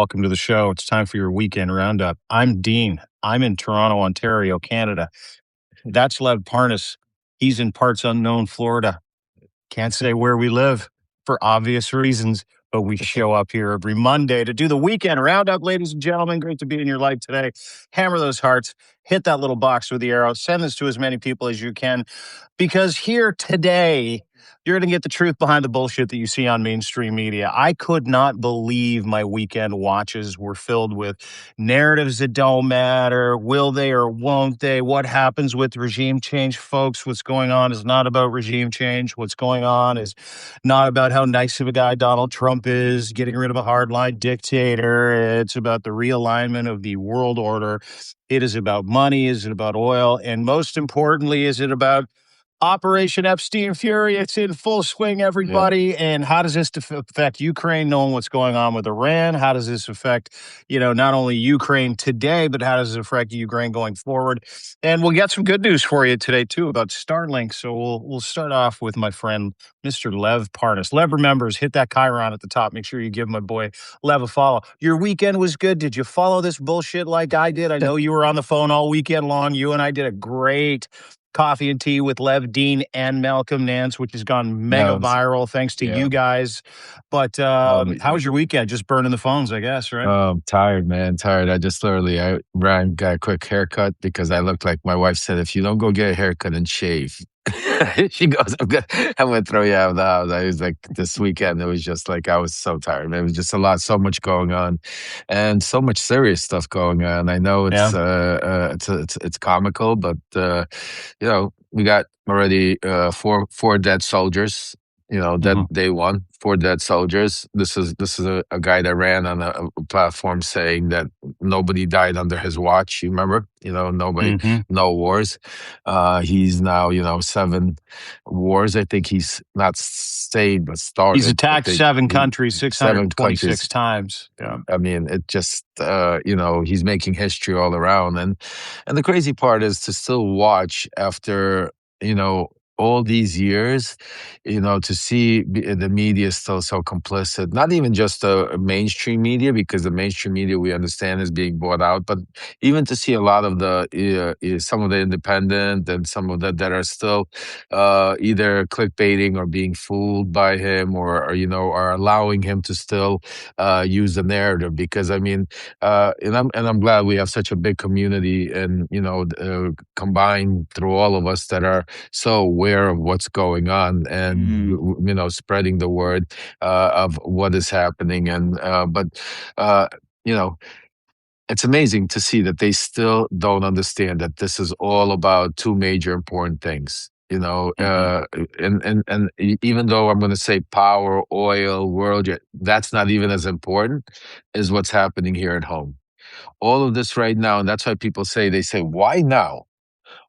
Welcome to the show. It's time for your weekend roundup. I'm Dean. I'm in Toronto, Ontario, Canada. That's Lev Parnas. He's in parts unknown Florida. Can't say where we live for obvious reasons, but we show up here every Monday to do the weekend roundup, ladies and gentlemen. Great to be in your life today. Hammer those hearts, hit that little box with the arrow, send this to as many people as you can, because here today, you're going to get the truth behind the bullshit that you see on mainstream media. I could not believe my weekend watches were filled with narratives that don't matter. Will they or won't they? What happens with regime change, folks? What's going on is not about regime change. What's going on is not about how nice of a guy Donald Trump is, getting rid of a hardline dictator. It's about the realignment of the world order. It is about money. Is it about oil? And most importantly, is it about Operation Epstein Fury? It's in full swing, everybody. And how does this affect Ukraine, knowing what's going on with Iran? How does this affect, not only Ukraine today, but how does it affect Ukraine going forward? And we'll get some good news for you today, too, about Starlink. So we'll start off with my friend, Mr. Lev Parnas. Lev remembers, hit that Chiron at the top. Make sure you give my boy Lev a follow. Your weekend was good. Did you follow this bullshit like I did? I know you were on the phone all weekend long. You and I did a great Coffee and Tea with Lev, Dean, and Malcolm Nance, which has gone mega viral thanks to you guys. But how was your weekend? Just burning the phones, I guess, right? Tired, man. Tired. I ran, got a quick haircut because I looked like my wife said, if you don't go get a haircut and shave, she goes, I'm gonna throw you out of the house. I was like, this weekend, it was just like, I was so tired, man. It was just so much going on and so much serious stuff going on. I know it's comical, but we got already four dead soldiers. That day one, four dead soldiers. This is a guy that ran on a platform saying that nobody died under his watch. You remember? Nobody, no wars. He's now, 7 wars. I think he's not stayed, but started. He's attacked 7 countries, 626 times. Yeah. I mean, it just, he's making history all around. And the crazy part is to still watch after, all these years, to see the media still so complicit, not even just the mainstream media, because the mainstream media we understand is being bought out, but even to see a lot of some of the independent and some of that are still either clickbaiting or being fooled by him or are allowing him to still use the narrative. Because I mean, and I'm glad we have such a big community and, combined through all of us that are so aware of what's going on and spreading the word of what is happening. And it's amazing to see that they still don't understand that this is all about 2 major important things. And even though I'm going to say power, oil, world, that's not even as important as what's happening here at home. All of this right now, and that's why people they say, why now?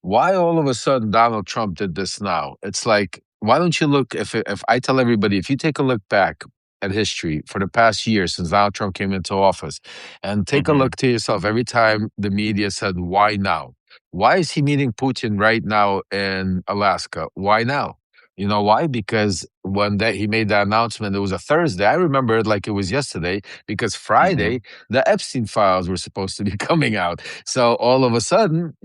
Why all of a sudden Donald Trump did this now? It's like, why don't you look, if I tell everybody, if you take a look back at history for the past year since Donald Trump came into office and take a look to yourself, every time the media said, why now? Why is he meeting Putin right now in Alaska? Why now? You know why? Because when he made that announcement, it was a Thursday. I remember it like it was yesterday, because Friday, the Epstein files were supposed to be coming out. So all of a sudden,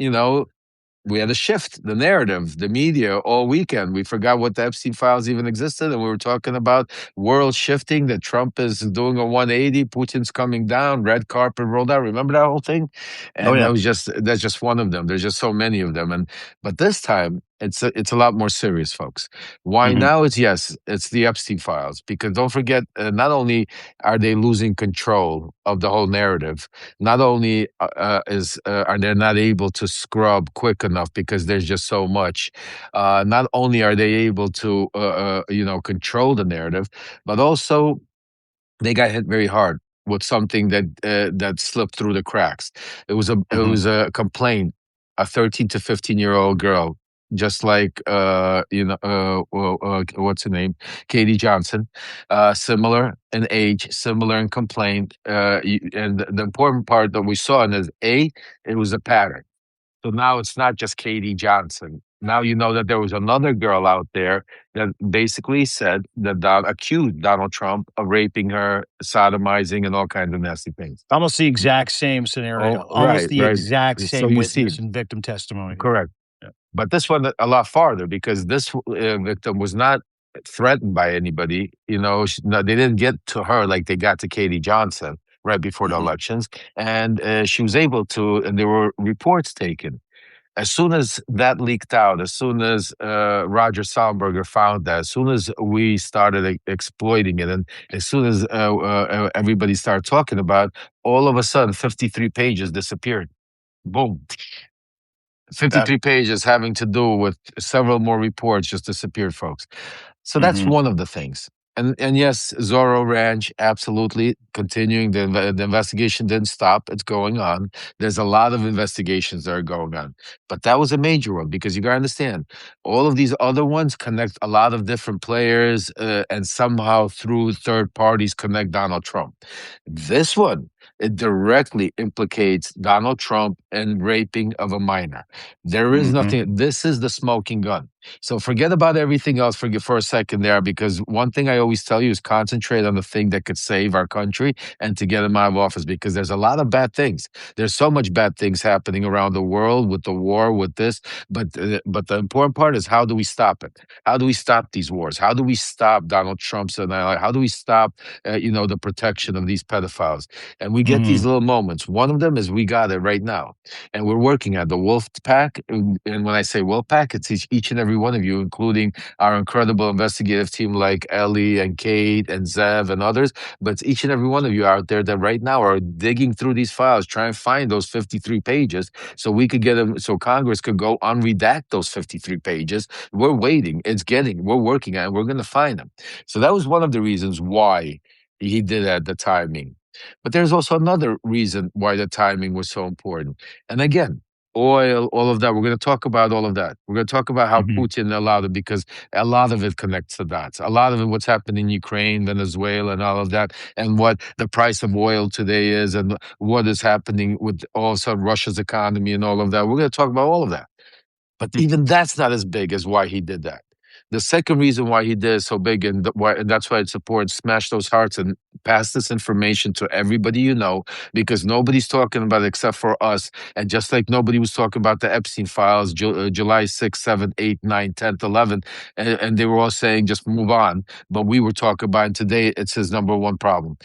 we had to shift the narrative, the media all weekend. We forgot what the Epstein files even existed. And we were talking about world shifting, that Trump is doing a 180, Putin's coming down, red carpet rolled out. Remember that whole thing? And that's just one of them. There's just so many of them. But this time, it's a lot more serious, folks. Why now? It's the Epstein files, because don't forget, not only are they losing control of the whole narrative, not only are they not able to scrub quick enough because there's just so much. Not only are they able to control the narrative, but also they got hit very hard with something that slipped through the cracks. It was a complaint, a 13 to 15-year-old girl, just like what's her name, Katie Johnson, similar in age, similar in complaint, and the important part that we saw is it was a pattern. So now it's not just Katie Johnson. Now you know that there was another girl out there that basically said that accused Donald Trump of raping her, sodomizing, and all kinds of nasty things. Almost the exact same scenario. Oh, Almost right, the right. exact So same you see, witness and victim testimony. correct. Yeah. But this one a lot farther because this victim was not threatened by anybody. No, they didn't get to her like they got to Katie Johnson right before the Mhm. elections, and she was able to. And there were reports taken. As soon as that leaked out, as soon as Roger Sallenberger found that, as soon as we started exploiting it, and as soon as everybody started talking about, it, all of a sudden, 53 pages disappeared. Boom. That. 53 pages having to do with several more reports just disappeared, folks. So that's Mhm. one of the things. And yes, Zorro Ranch, absolutely continuing. The investigation didn't stop. It's going on. There's a lot of investigations that are going on. But that was a major one because you got to understand, all of these other ones connect a lot of different players and somehow through third parties connect Donald Trump. This one, it directly implicates Donald Trump in raping of a minor. There is Mhm. nothing. This is the smoking gun. So forget about everything else for a second there, because one thing I always tell you is concentrate on the thing that could save our country and to get him out of office, because there's a lot of bad things. There's so much bad things happening around the world with the war, with this. But the important part is, how do we stop it? How do we stop these wars? How do we stop Donald Trump's and how do we stop the protection of these pedophiles? And we get these Mhm. little moments. One of them is we got it right now, and we're working at the Wolf Pack. And when I say Wolf Pack, it's each and every one of you, including our incredible investigative team like Ellie and Kate and Zev and others. But it's each and every one of you out there that right now are digging through these files, trying to find those 53 pages so we could get them, so Congress could go unredact those 53 pages. We're waiting. We're working on it. We're going to find them. So that was one of the reasons why he did it at the timing. But there's also another reason why the timing was so important. And again, oil, all of that. We're going to talk about all of that. We're going to talk about how Mhm. Putin allowed it, because a lot of it connects the dots. A lot of it, what's happening in Ukraine, Venezuela, and all of that, and what the price of oil today is, and what is happening with also Russia's economy and all of that. We're going to talk about all of that. But even that's not as big as why he did that. The second reason why he did it so big, and that's why it's important, smash those hearts and pass this information to everybody you know, because nobody's talking about it except for us. And just like nobody was talking about the Epstein files, July 6th, 7th, 8th, 9th, 10th, 11th, and they were all saying just move on. But we were talking about, and today it's his number one problem.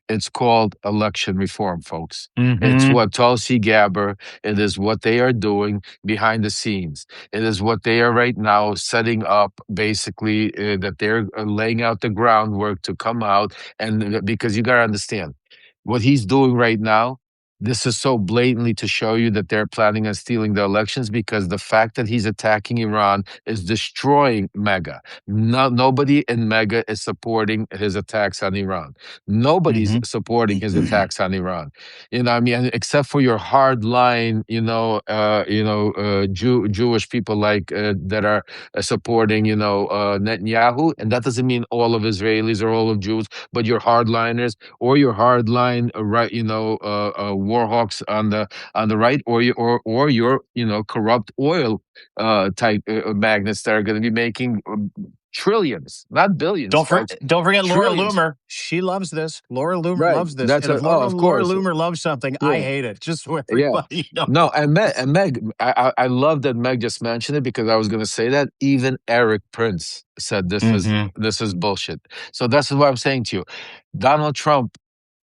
It's called election reform, folks. It's Mhm. what Tulsi Gabbard, it is what they are doing behind the scenes. It is what they are right now setting up, basically, that they're laying out the groundwork to come out. And because you got to understand, what he's doing right now, this is so blatantly to show you that they're planning on stealing the elections, because the fact that he's attacking Iran is destroying MAGA. No, nobody in MAGA is supporting his attacks on Iran. Nobody's Mhm. supporting his attacks on Iran. I mean, except for your hardline, Jewish people like that are supporting, Netanyahu, and that doesn't mean all of Israelis or all of Jews, but your hardliners or your hardline right, war hawks on the right, or your corrupt oil type magnates that are going to be making trillions, not billions, folks, Don't forget Laura trillions. Loomer. She loves this. Laura Loomer Right. loves this. That's And if oh, Laura, of Laura course. Loomer loves something, I Yeah. hate it. Just so Yeah. everybody No, and knows. Meg, I love that Meg just mentioned it, because I was going to say that even Eric Prince said Mhm. this is bullshit. So that's what I'm saying to you. Donald Trump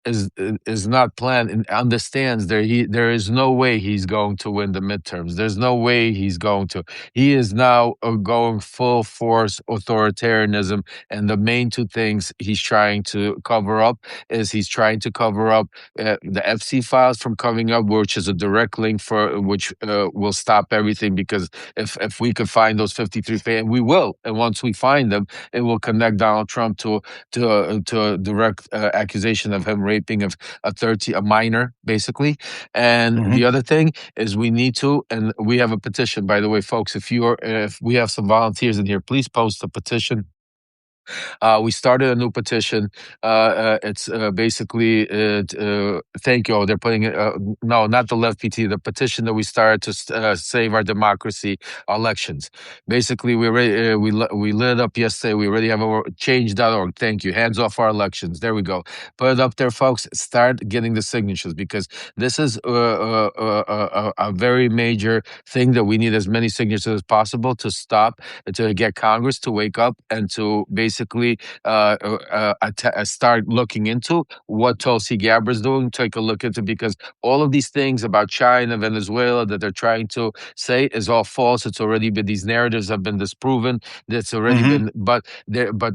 is not planned and understands there is no way he's going to win the midterms. There's no way he's going to. He is now going full force authoritarianism, and the main two things he's trying to cover up is he's trying to cover up the FC files from coming up, which is a direct link for which will stop everything, because if we could find those 53 and we will, and once we find them, it will connect Donald Trump to a direct accusation of him raping of a minor, basically. And the Mhm. other thing is we need to, and we have a petition, by the way, folks. If we have some volunteers in here, please post a petition We started a new petition. It's basically, thank you. Oh, they're putting it, no, not the Lev PT, the petition that we started to save our democracy elections. Basically, we already, we lit it up yesterday. We already have a change.org. Thank you. Hands off our elections. There we go. Put it up there, folks. Start getting the signatures because this is a very major thing that we need as many signatures as possible to stop, to get Congress to wake up and to basically start looking into what Tulsi Gabbard's doing. Take a look into, because all of these things about China, Venezuela that they're trying to say is all false. It's already been, these narratives have been disproven. That's already Hmm. been, but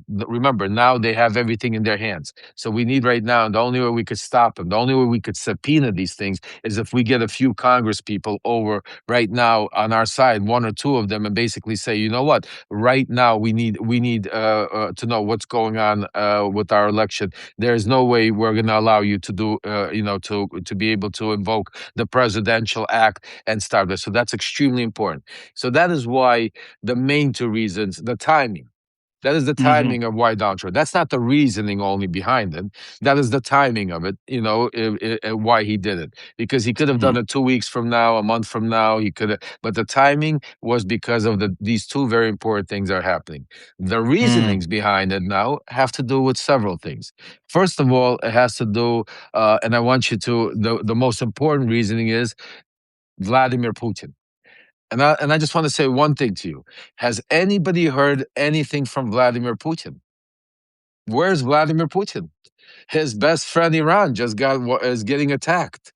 remember, now they have everything in their hands. So we need right now, and the only way we could stop them, the only way we could subpoena these things is if we get a few Congress people over right now on our side, one or two of them, and basically say, you know what, right now we need to know what's going on with our election. There's no way we're going to allow you to do to be able to invoke the Presidential Act and start this. So that's extremely important. So that is why the main two reasons, the timing. That is the Hmm. timing of why Donald Trump. That's not the reasoning only behind it. That is the timing of it, why he did it. Because he could have done Hmm. it 2 weeks from now, a month from now. He could have, but the timing was because of these two very important things are happening. The Hmm. reasonings behind it now have to do with several things. First of all, it has to do, and I want you to, the most important reasoning is Vladimir Putin. And I just want to say one thing to you. Has anybody heard anything from Vladimir Putin? Where's Vladimir Putin? His best friend Iran is getting attacked.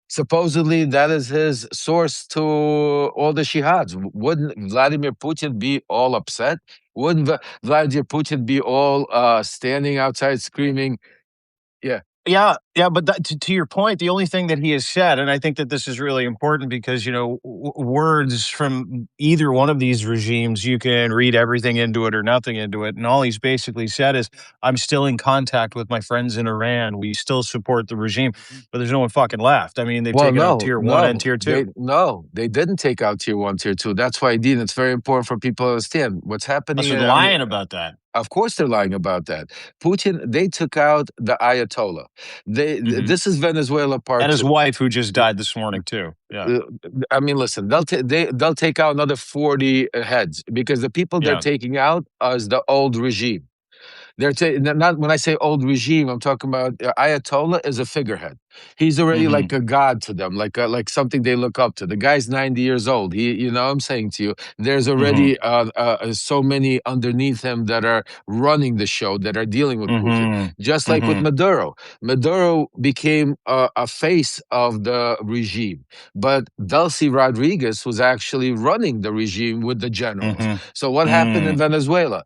Supposedly, that is his source to all the shihads. Wouldn't Vladimir Putin be all upset? Wouldn't Vladimir Putin be all standing outside screaming? Yeah. Yeah, yeah, but to your point, the only thing that he has said, and I think that this is really important because words from either one of these regimes, you can read everything into it or nothing into it, and all he's basically said is, "I'm still in contact with my friends in Iran. We still support the regime," but there's no one fucking left. I mean, they've Well, taken out no, tier one and no, tier two. they didn't take out tier one, tier two. That's why, Dean, it's very important for people to understand what's Oh, happening. so they're I mean, lying about that. of course, they're lying about that. Putin, they took out the Ayatollah. Hmm. This is Venezuela part And his two. wife, who just died this morning too. Yeah, Uh, I mean, listen, they'll take out another 40 heads because the people they're yeah. taking out is the old regime. Not when I say old regime, I'm talking about Ayatollah is a figurehead. He's already Hmm. like a god to them, like something they look up to. The guy's 90 years old. I'm saying to you, there's Hmm. already so many underneath him that are running the show, that are dealing with Putin. Hmm. Just like with Hmm. Maduro, Maduro became a face of the regime, but Delcy Rodriguez was actually running the regime with the generals. Hmm. So what happened in Hmm. Venezuela?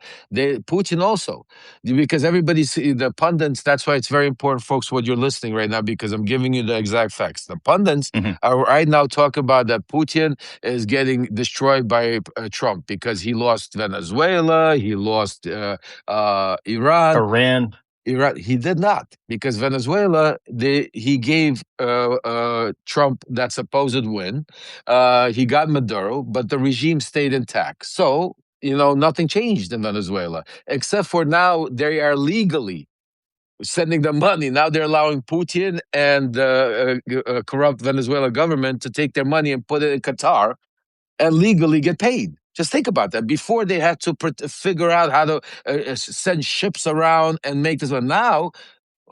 Putin also, because everybody's the pundits. That's why it's very important, folks, what you're listening right now, because I'm giving you the exact facts. The pundits Hmm. are right now talking about that Putin is getting destroyed by Trump because he lost Venezuela, he lost Iran. Iran. Iran, he did not, because Venezuela, he gave Trump that supposed win. He got Maduro, but the regime stayed intact. So, nothing changed in Venezuela, except for now they are legally sending the money. Now they're allowing Putin and the corrupt Venezuela government to take their money and put it in Qatar and legally get paid. Just think about that. Before they had to figure out how to send ships around and make this one. Now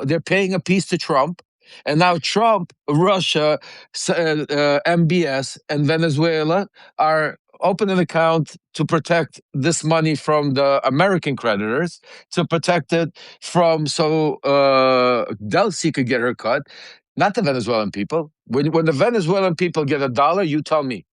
they're paying a piece to Trump. And now Trump, Russia, MBS, and Venezuela are open an account to protect this money from the American creditors, to protect it from Delcy could get her cut, not the Venezuelan people. When the Venezuelan people get $1, you tell me.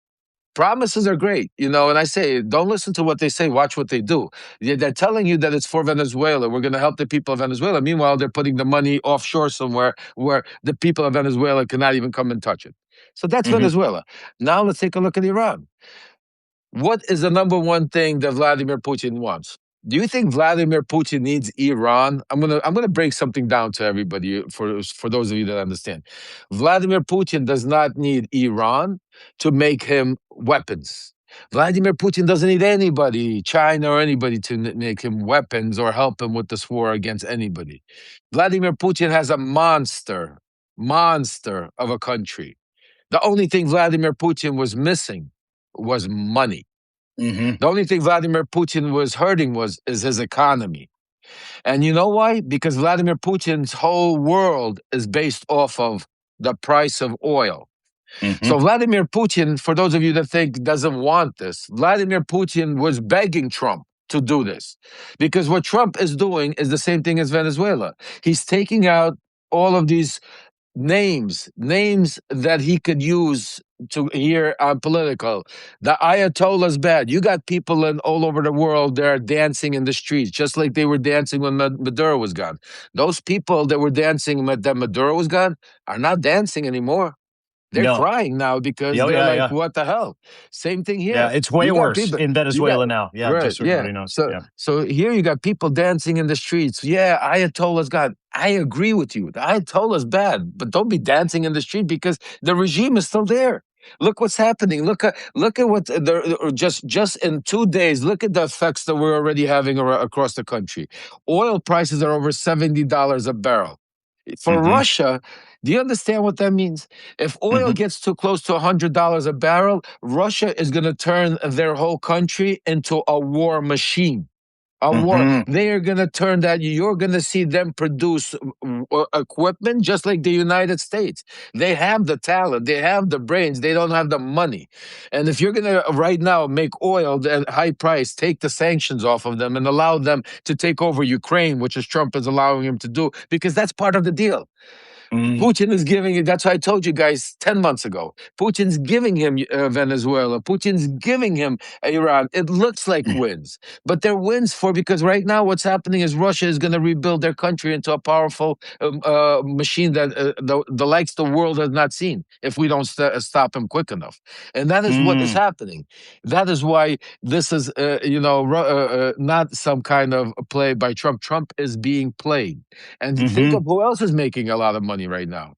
Promises are great, and I say, don't listen to what they say, watch what they do. They're telling you that it's for Venezuela. We're going to help the people of Venezuela. Meanwhile, they're putting the money offshore somewhere where the people of Venezuela cannot even come and touch it. So that's Hmm. Venezuela. Now let's take a look at Iran. What is the number one thing that Vladimir Putin wants? Do you think Vladimir Putin needs Iran? I'm gonna break something down to everybody for those of you that understand. Vladimir Putin does not need Iran to make him weapons. Vladimir Putin doesn't need anybody, China or anybody, to make him weapons or help him with this war against anybody. Vladimir Putin has a monster of a country. The only thing Vladimir Putin was missing was money. Mm-hmm. The only thing Vladimir Putin was hurting is his economy. And you know why? Because Vladimir Putin's whole world is based off of the price of oil. Mm-hmm. So Vladimir Putin, for those of you that think doesn't want this, Vladimir Putin was begging Trump to do this. Because what Trump is doing is the same thing as Venezuela. He's taking out all of these names that he could use to here on political. The Ayatollah's bad. You got people all over the world that are dancing in the streets, just like they were dancing when Maduro was gone. Those people that were dancing when Maduro was gone are not dancing anymore. They're No. crying now because they're like, what the hell? Same thing here. Yeah, it's way You got worse people, in Venezuela now. Yeah, right, just so everybody knows. So here you got people dancing in the streets. Yeah, Ayatollah's God. I agree with you. The Ayatollah's bad, but don't be dancing in the street because the regime is still there. Look what's happening. Look at what just in 2 days. Look at the effects that we're already having across the country. Oil prices are over $70 a barrel. For Russia, do you understand what that means? If oil gets too close to $100 a barrel, Russia is going to turn their whole country into a war machine. A war. They are going to turn that. You're going to see them produce equipment just like the United States. They have the talent. They have the brains. They don't have the money. And if you're going to right now make oil at high price, take the sanctions off of them and allow them to take over Ukraine, which is Trump is allowing him to do, because that's part of the deal. Putin is giving it. That's what I told you guys 10 months ago. Putin's giving him Venezuela. Putin's giving him Iran. It looks like wins, but they're wins because right now what's happening is Russia is going to rebuild their country into a powerful machine that the likes the world has not seen if we don't stop him quick enough. And that is what is happening. That is why this is, not some kind of play by Trump. Trump is being played. And think of who else is making a lot of money right now.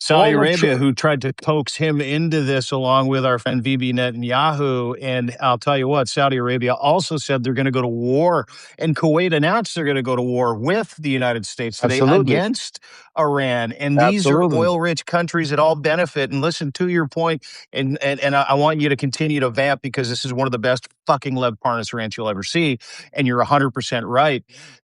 Saudi Arabia, who tried to coax him into this along with our friend Bibi Netanyahu. And I'll tell you what, Saudi Arabia also said they're going to go to war. And Kuwait announced they're going to go to war with the United States today against Iran. And these are oil-rich countries that all benefit. And listen, to your point, and I want you to continue to vamp because this is one of the best fucking Lev Parnas rants you'll ever see. And you're 100% right.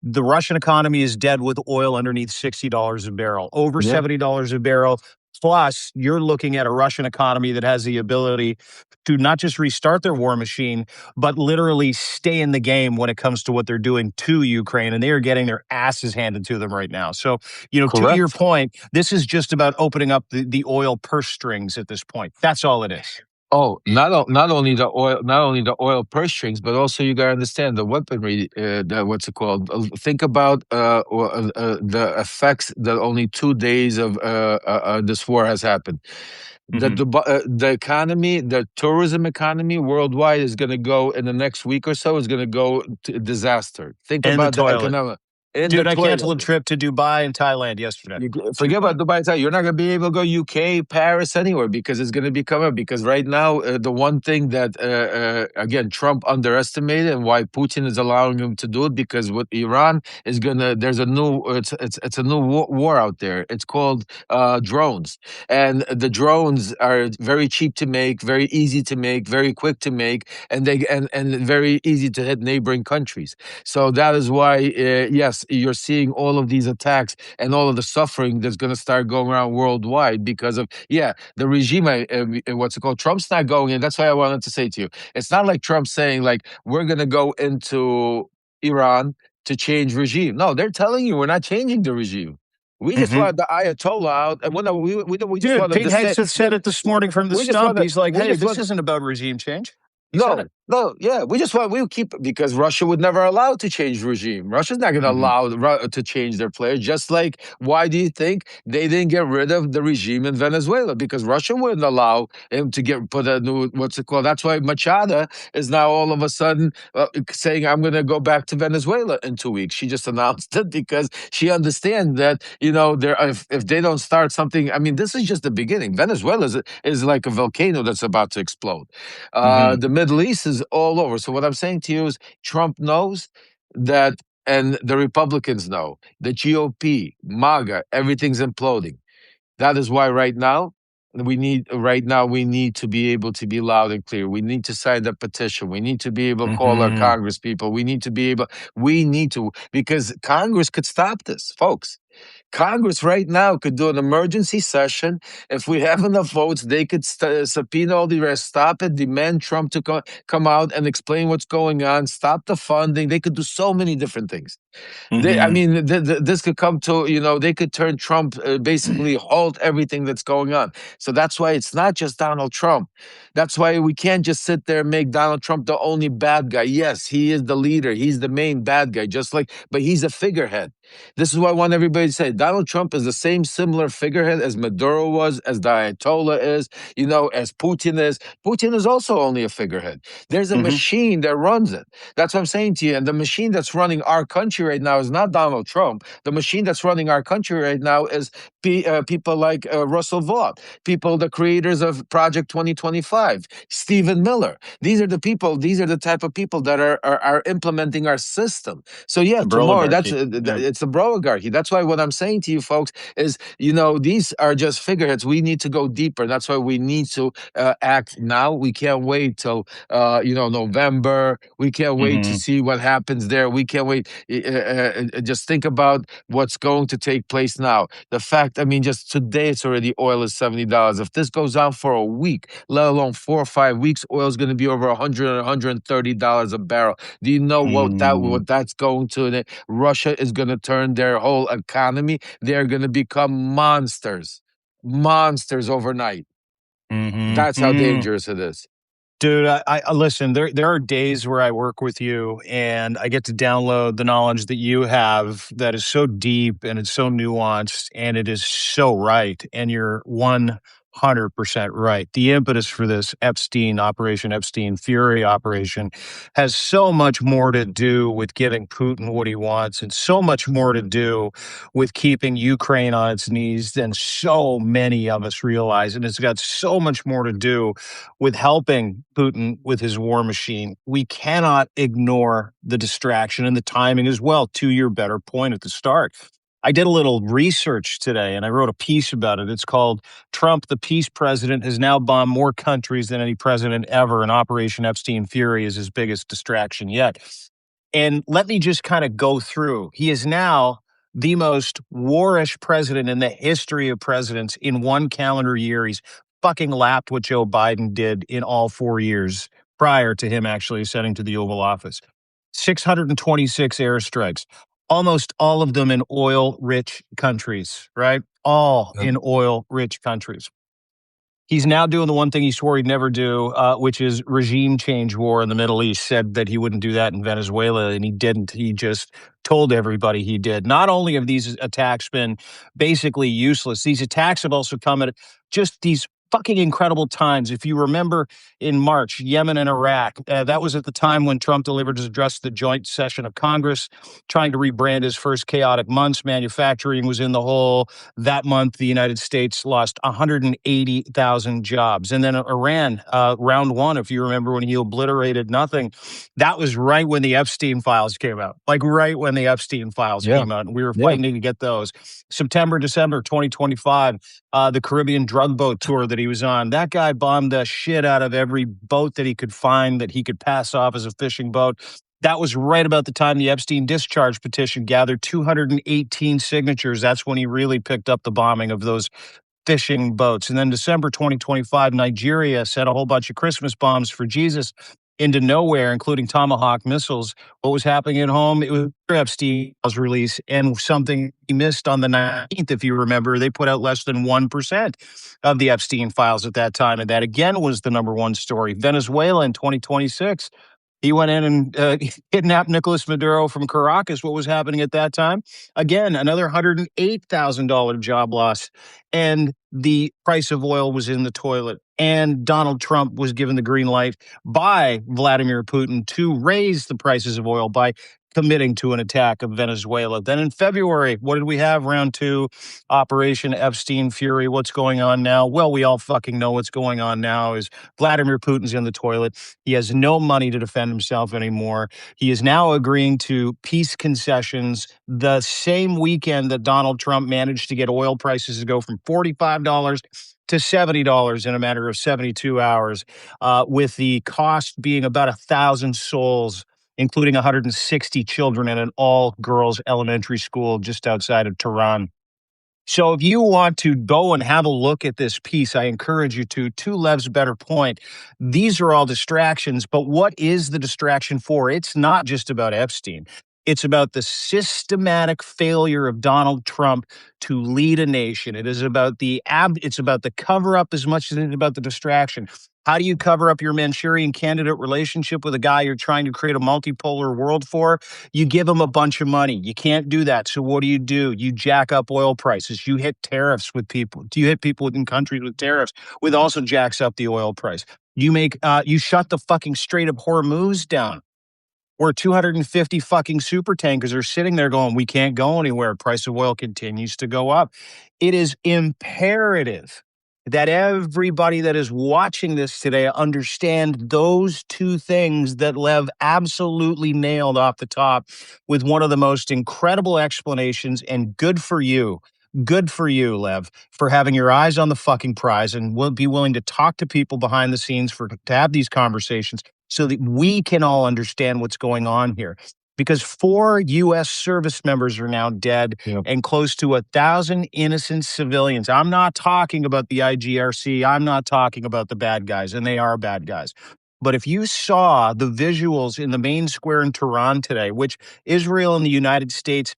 The Russian economy is dead with oil underneath $60 a barrel, over $70 a barrel. Plus, you're looking at a Russian economy that has the ability to not just restart their war machine, but literally stay in the game when it comes to what they're doing to Ukraine. And they are getting their asses handed to them right now. So, to your point, this is just about opening up the oil purse strings at this point. That's all it is. Oh, not only the oil purse strings, but also you gotta understand the weaponry. What's it called? Think about the effects that only 2 days of this war has happened. The economy, the tourism economy worldwide is going to go in the next week or so. Is going to go to disaster. Think about the economic. Dude, I canceled a trip to Dubai and Thailand yesterday. Forget about Dubai and Thailand. You're not going to be able to go UK, Paris, anywhere because it's going to be coming. Because right now, the one thing that, again, Trump underestimated and why Putin is allowing him to do it, because with Iran is going to, there's a new, it's a new war out there. It's called drones. And the drones are very cheap to make, very easy to make, very quick to make, and very easy to hit neighboring countries. So that is why, yes, you're seeing all of these attacks and all of the suffering that's going to start going around worldwide because of, the regime, what's it called? Trump's not going in. That's why I wanted to say to you, it's not like Trump saying like, we're going to go into Iran to change regime. No, they're telling you we're not changing the regime. We just want the Ayatollah out. And we just want Pete Hegseth said it this morning from the stump. He's like, hey, this isn't about regime change. No, No, yeah, we keep, because Russia would never allow to change regime. Russia's not going to Hmm. allow to change their players. Just like, why do you think they didn't get rid of the regime in Venezuela? Because Russia wouldn't allow him to put a new, what's it called? That's why Machada is now all of a sudden saying, I'm going to go back to Venezuela in 2 weeks. She just announced it because she understands that, if they don't start something, I mean, this is just the beginning. Venezuela is like a volcano that's about to explode. Hmm. The Middle East is all over. So what I'm saying to you is, Trump knows that, and the Republicans know, the GOP, MAGA, everything's imploding. That is why right now we need to be able to be loud and clear. We need to sign the petition. We need to be able to call our Hmm. Congress people. We need to, because Congress could stop this, folks. Congress right now could do an emergency session. If we have enough votes, they could subpoena all the rest, stop it, demand Trump to come out and explain what's going on, stop the funding. They could do so many different things. I Hmm. mean, this could come to, they could turn Trump, basically halt everything that's going on. So that's why it's not just Donald Trump. That's why we can't just sit there and make Donald Trump the only bad guy. Yes, he is the leader. He's the main bad guy, but he's a figurehead. This is what I want everybody to say. Donald Trump is the same similar figurehead as Maduro was, as the Ayatollah is, as Putin is. Putin is also only a figurehead. There's a Hmm. machine that runs it. That's what I'm saying to you. And the machine that's running our country right now is not Donald Trump. The machine that's running our country right now is people like Russell Vought, the creators of Project 2025, Stephen Miller. These are the type of people that are implementing our system. So yeah, The tomorrow, oligarchy. Yeah. it's the oligarchy. That's why what I'm saying to you folks is, these are just figureheads. We need to go deeper. That's why we need to act now. We can't wait till November. We can't wait to Hmm. see what happens there. We can't wait. Just think about what's going to take place now. The fact, I mean, just today, it's already, oil is $70. If this goes on for a week, let alone 4 or 5 weeks, oil is going to be over 100 and $130 a barrel. Do you know Hmm. what that's going to? Russia is going to turn their whole economy. They're going to become monsters overnight. That's how Hmm. dangerous it is. Dude, I listen. There are days where I work with you, and I get to download the knowledge that you have that is so deep and it's so nuanced, and it is so right. And you're 100% right. The impetus for this Epstein Fury operation, has so much more to do with giving Putin what he wants, and so much more to do with keeping Ukraine on its knees than so many of us realize. And it's got so much more to do with helping Putin with his war machine. We cannot ignore the distraction and the timing as well, to your better point at the start. I did a little research today and I wrote a piece about it. It's called Trump, the Peace President, has now bombed more countries than any president ever, and Operation Epstein Fury is his biggest distraction yet. And let me just kind of go through. He is now the most warish president in the history of presidents. In one calendar year, he's fucking lapped what Joe Biden did in all 4 years prior to him actually ascending to the Oval Office. 626 airstrikes, almost all of them in oil rich countries, right? All Yep. in oil rich countries. He's now doing the one thing he swore he'd never do, which is regime change war in the Middle East. Said that he wouldn't do that in Venezuela, and he didn't. He just told everybody he did. Not only have these attacks been basically useless, these attacks have also come at just these fucking incredible times. If you remember in March, Yemen and Iraq, that was at the time when Trump delivered his address to the joint session of Congress, trying to rebrand his first chaotic months. Manufacturing was in the hole. That month, the United States lost 180,000 jobs. And then Iran, round one, if you remember, when he obliterated nothing, that was right when the Epstein files came out. Like right when the Epstein files Yeah. came out. And we were Yeah. fighting to get those. September, December 2025, the Caribbean drug boat tour that he was on, that guy bombed the shit out of every boat that he could find that he could pass off as a fishing boat. That was right about the time the Epstein discharge petition gathered 218 signatures. That's when he really picked up the bombing of those fishing boats. And then December 2025, Nigeria sent a whole bunch of Christmas bombs for Jesus. into nowhere, including Tomahawk missiles. What was happening at home? It was Epstein's release, and something he missed on the 19th, if you remember, they put out less than 1% of the Epstein files at that time. And that again was the number one story. Venezuela in 2026. He went in and kidnapped Nicolas Maduro from Caracas. What was happening at that time? Again, another $108,000 job loss. And the price of oil was in the toilet. And Donald Trump was given the green light by Vladimir Putin to raise the prices of oil by committing to an attack of Venezuela. Then in February, what did we have? Round two, Operation Epstein Fury. What's going on now? Well, we all fucking know what's going on now is Vladimir Putin's in the toilet. He has no money to defend himself anymore. He is now agreeing to peace concessions the same weekend that Donald Trump managed to get oil prices to go from $45 to $70 in a matter of 72 hours, with the cost being about 1,000 souls, including 160 children in an all-girls elementary school just outside of Tehran. So if you want to go and have a look at this piece, I encourage you to Lev's better point. These are all distractions, but what is the distraction for? It's not just about Epstein. It's about the systematic failure of Donald Trump to lead a nation. It is about it's about the cover up as much as it is about the distraction. How do you cover up your Manchurian candidate relationship with a guy you're trying to create a multipolar world for? You give him a bunch of money. You can't do that. So what do? You jack up oil prices. You hit tariffs with people. Do you hit people in countries with tariffs, with also jacks up the oil price? You shut the fucking Strait of Hormuz down, where 250 fucking super tankers are sitting there going, we can't go anywhere. Price of oil continues to go up. It is imperative that everybody that is watching this today understand those two things that Lev absolutely nailed off the top with one of the most incredible explanations. And good for you. Good for you, Lev, for having your eyes on the fucking prize and will be willing to talk to people behind the scenes to have these conversations so that we can all understand what's going on here. Because 4 U.S. service members are now dead. Yep. And close to 1,000 innocent civilians. I'm not talking about the IGRC. I'm not talking about the bad guys, and they are bad guys. But if you saw the visuals in the main square in Tehran today, which Israel and the United States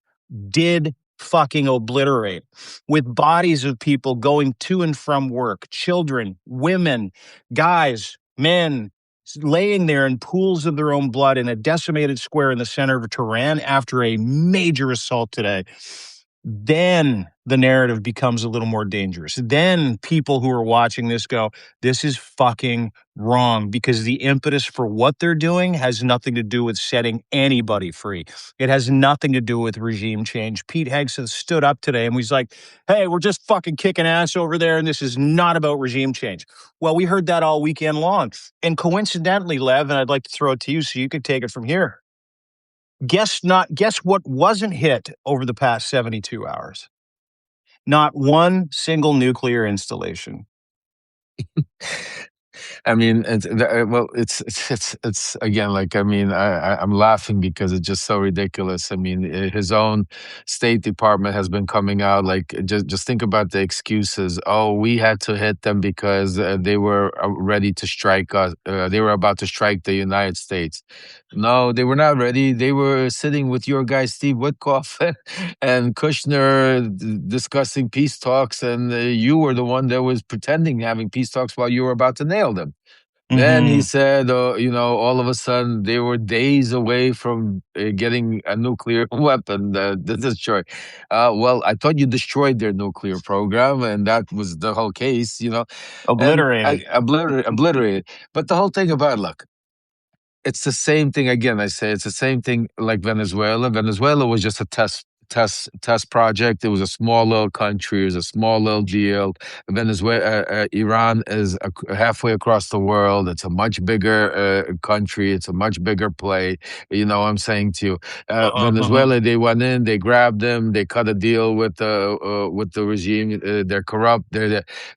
did fucking obliterate, with bodies of people going to and from work, children, women, guys, men, laying there in pools of their own blood in a decimated square in the center of Tehran after a major assault today, then the narrative becomes a little more dangerous. Then people who are watching this go, this is fucking wrong, because the impetus for what they're doing has nothing to do with setting anybody free. It has nothing to do with regime change. Pete Hegseth stood up today and was like, hey, we're just fucking kicking ass over there, and this is not about regime change. Well, we heard that all weekend long. And coincidentally, Lev, and I'd like to throw it to you so you could take it from here. Guess what wasn't hit over the past 72 hours? Not one single nuclear installation. I mean, it's again, like, I mean, I'm laughing because it's just so ridiculous. I mean, his own State Department has been coming out, like, just think about the excuses. Oh, we had to hit them because they were ready to strike us. They were about to strike the United States. No, they were not ready. They were sitting with your guy, Steve Witkoff, and Kushner discussing peace talks, and you were the one that was pretending having peace talks while you were about to nail them. Then he said, all of a sudden they were days away from getting a nuclear weapon to destroy. Well, I thought you destroyed their nuclear program, and that was the whole case, Obliterated. Obliterated. But the whole thing about, look, it's the same thing again. I say it's the same thing like Venezuela. Venezuela was just a test project. It was a small little country. It was a small little deal. Venezuela, Iran is halfway across the world. It's a much bigger country. It's a much bigger play. You know what I'm saying to you? Venezuela, they went in, they grabbed them, they cut a deal with the regime. They're corrupt.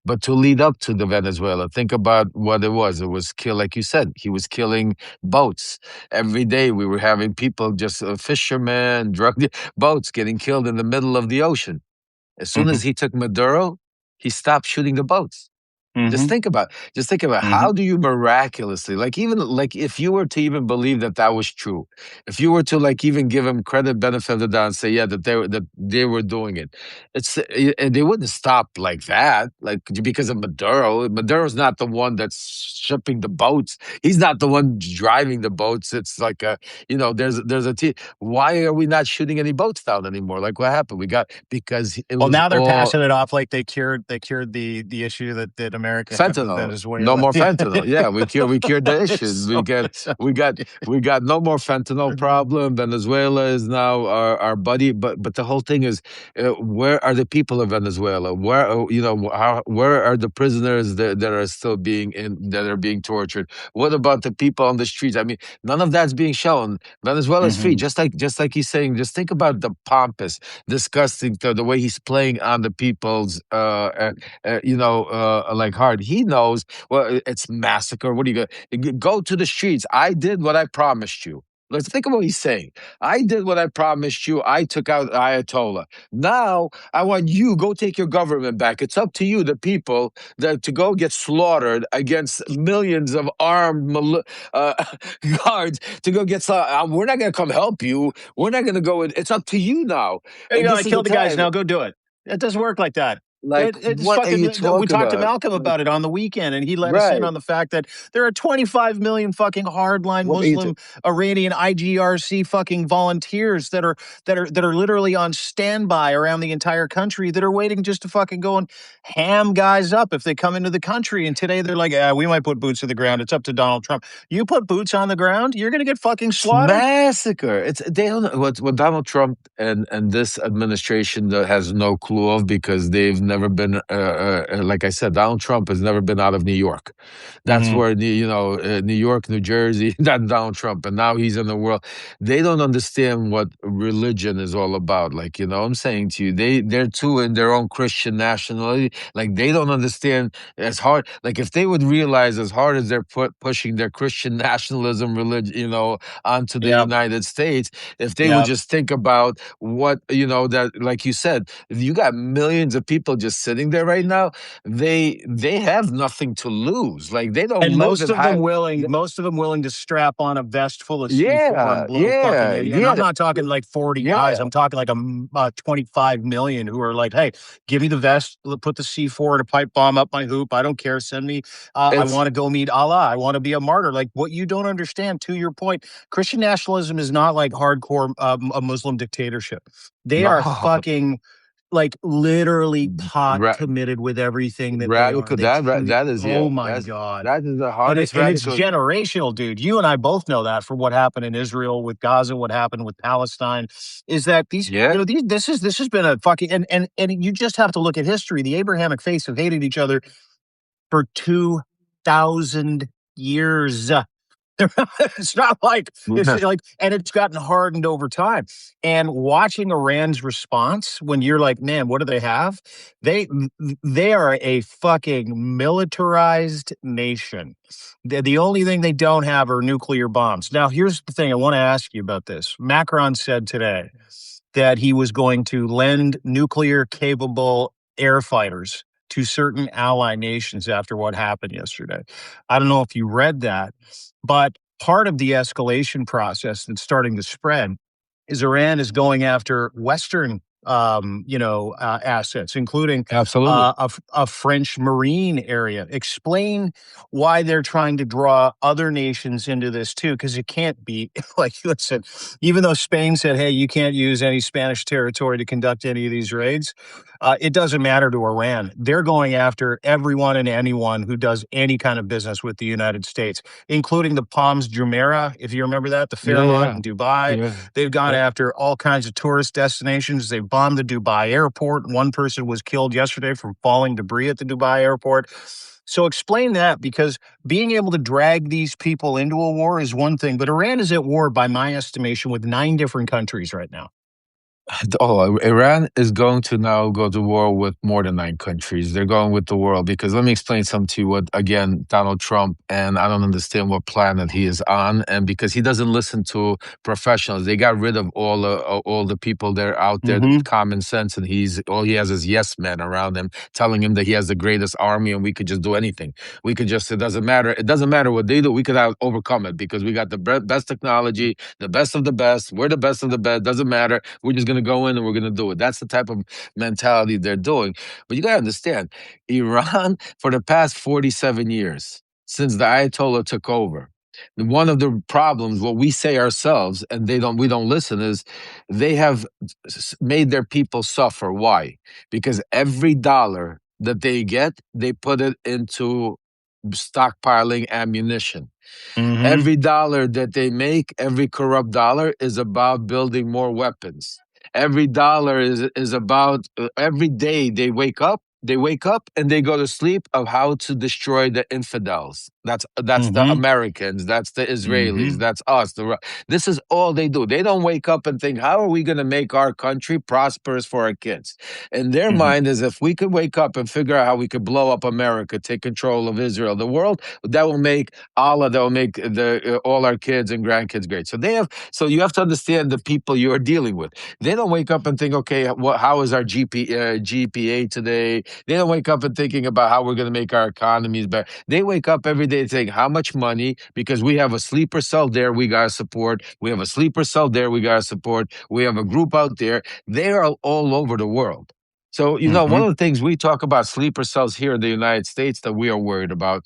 But to lead up to the Venezuela, think about what it was. It was kill, like you said. He was killing boats every day. We were having people, just fishermen, drug boats getting killed in the middle of the ocean. As soon as he took Maduro, he stopped shooting the boats. Mm-hmm. Just think about Mm-hmm. how do you miraculously, like even like if you were to even believe that that was true, if you were to like even give him credit benefit of the doubt and say yeah that they were doing it, and they wouldn't stop like that, like because of Maduro. Maduro's not the one that's shipping the boats. He's not the one driving the boats. It's like a there's a team. Why are we not shooting any boats down anymore? Like what happened? We got because it Well, was now they're all passing it off like they cured the issue that America had with fentanyl. No Venezuela. more Yeah, fentanyl. Yeah, we cured the it's issue. so We got we got no more fentanyl problem. Venezuela is now our buddy. But the whole thing is, where are the people of Venezuela? Where where are the prisoners that are still that are being tortured? What about the people on the streets? I mean, none of that's being shown. Venezuela is free, Mhm. just like he's saying. Just think about the pompous, disgusting, the way he's playing on the people's like hard. He knows, well, it's massacre. What do you go to the streets? I did what I promised you. Let's think of what he's saying. I did what I promised you. I took out Ayatollah. Now I want you go take your government back. It's up to you, the people, that to go get slaughtered against millions of armed uh, guards to go get slaughtered. We're not going to come help you. We're not going to go. It's up to you now. There you And go. I this is the killed the guys. time. Now go do it. It doesn't work like that. Like, It's what are fucking. you We talking talked to about? Malcolm Like, about it on the weekend, and he let us in right. on the fact that there are 25 million fucking hardline What are you? Muslim Iranian IGRC fucking volunteers that are literally on standby around the entire country that are waiting just to fucking go and ham guys up if they come into the country. And today they're like, we might put boots to the ground. It's up to Donald Trump. You put boots on the ground, you're gonna get fucking It's slaughtered. massacre. It's they don't know what Donald Trump and this administration has no clue of because they've never been like I said, Donald Trump has never been out of New York. That's Hmm. where New York, New Jersey, that's Donald Trump, and now he's in the world. They don't understand what religion is all about. Like I'm saying to you, they're too in their own Christian nationality. Like they don't understand as hard. Like if they would realize as hard as they're pushing their Christian nationalism, religion, onto the Yep. United States, if they would Yep. just think about what, that, like you said, you got millions of people just sitting there right now, they have nothing to lose. Like they don't And live most in of them high. willing, most of them willing to strap on a vest full of C4 Yeah, and blow fucking yeah, idiot. And I'm yeah, not talking like 40 guys. yeah. I'm talking like 25 million who are like, hey, give me the vest, put the C4 and a pipe bomb up my hoop. I don't care. Send me. I It's want to go meet Allah. I want to be a martyr. Like what you don't understand, to your point, Christian nationalism is not like hardcore a Muslim dictatorship. They are no. fucking like literally pot Ra- committed with everything that they are. Radical. They can. That is, Oh yeah. my God. That is the And hardest it's radical. generational, dude. You and I both know that from what happened in Israel with Gaza, what happened with Palestine, is that these, Yeah, this has been a fucking and you just have to look at history. The Abrahamic faiths have hated each other for 2,000 years. It's not like it's like, and it's gotten hardened over time. And watching Iran's response, when you're like, man, what do they have? They they are a fucking militarized nation. The only thing they don't have are nuclear bombs. Now, here's the thing I want to ask you about this. Macron said today that he was going to lend nuclear capable air fighters to certain ally nations after what happened yesterday. I don't know if you read that, but part of the escalation process that's starting to spread is Iran is going after Western, assets, including absolutely. a French marine area. Explain why they're trying to draw other nations into this too, because it can't be like, listen, even though Spain said, hey, you can't use any Spanish territory to conduct any of these raids, it doesn't matter to Iran. They're going after everyone and anyone who does any kind of business with the United States, including the Palms Jumeirah, if you remember that, the Yeah, Fairmont yeah, in Dubai. yeah. They've gone Yeah. after all kinds of tourist destinations. They bombed the Dubai airport. One person was killed yesterday from falling debris at the Dubai airport. So explain that, because being able to drag these people into a war is one thing, but Iran is at war, by my estimation, with 9 different countries right now. Oh, Iran is going to now go to war with more than 9 countries. They're going with the world because let me explain something to you. What again, Donald Trump, and I don't understand what planet he is on, and because he doesn't listen to professionals, they got rid of all the people that are out there, Mm-hmm. common sense, and he's all he has is yes men around him, telling him that he has the greatest army and we could just do anything. We could just it doesn't matter. It doesn't matter what they do. We could overcome it because we got the best technology, the best of the best. We're the best of the best. Doesn't matter. We're just going to go in and we're going to do it. That's the type of mentality they're doing. But you got to understand, Iran, for the past 47 years, since the Ayatollah took over, one of the problems, what we say ourselves, and we don't listen, is they have made their people suffer. Why? Because every dollar that they get, they put it into stockpiling ammunition. Mm-hmm. Every dollar that they make, every corrupt dollar is about building more weapons. Every dollar is about every day they wake up and they go to sleep of how to destroy the infidels. That's the Mm-hmm. Americans, that's the Israelis, Mm-hmm. that's us. This is all they do. They don't wake up and think, how are we going to make our country prosperous for our kids? In their Mm-hmm. mind is if we could wake up and figure out how we could blow up America, take control of Israel, the world, that will make Allah, that will make the all our kids and grandkids great. So you have to understand the people you are dealing with. They don't wake up and think, okay, how is our GPA today? They don't wake up and thinking about how we're going to make our economies better. They wake up every day saying, how much money? Because we have a sleeper cell there, we got to support. We have a sleeper cell there, we got to support. We have a group out there. They are all over the world. So, one Mm-hmm. of the things we talk about sleeper cells here in the United States that we are worried about,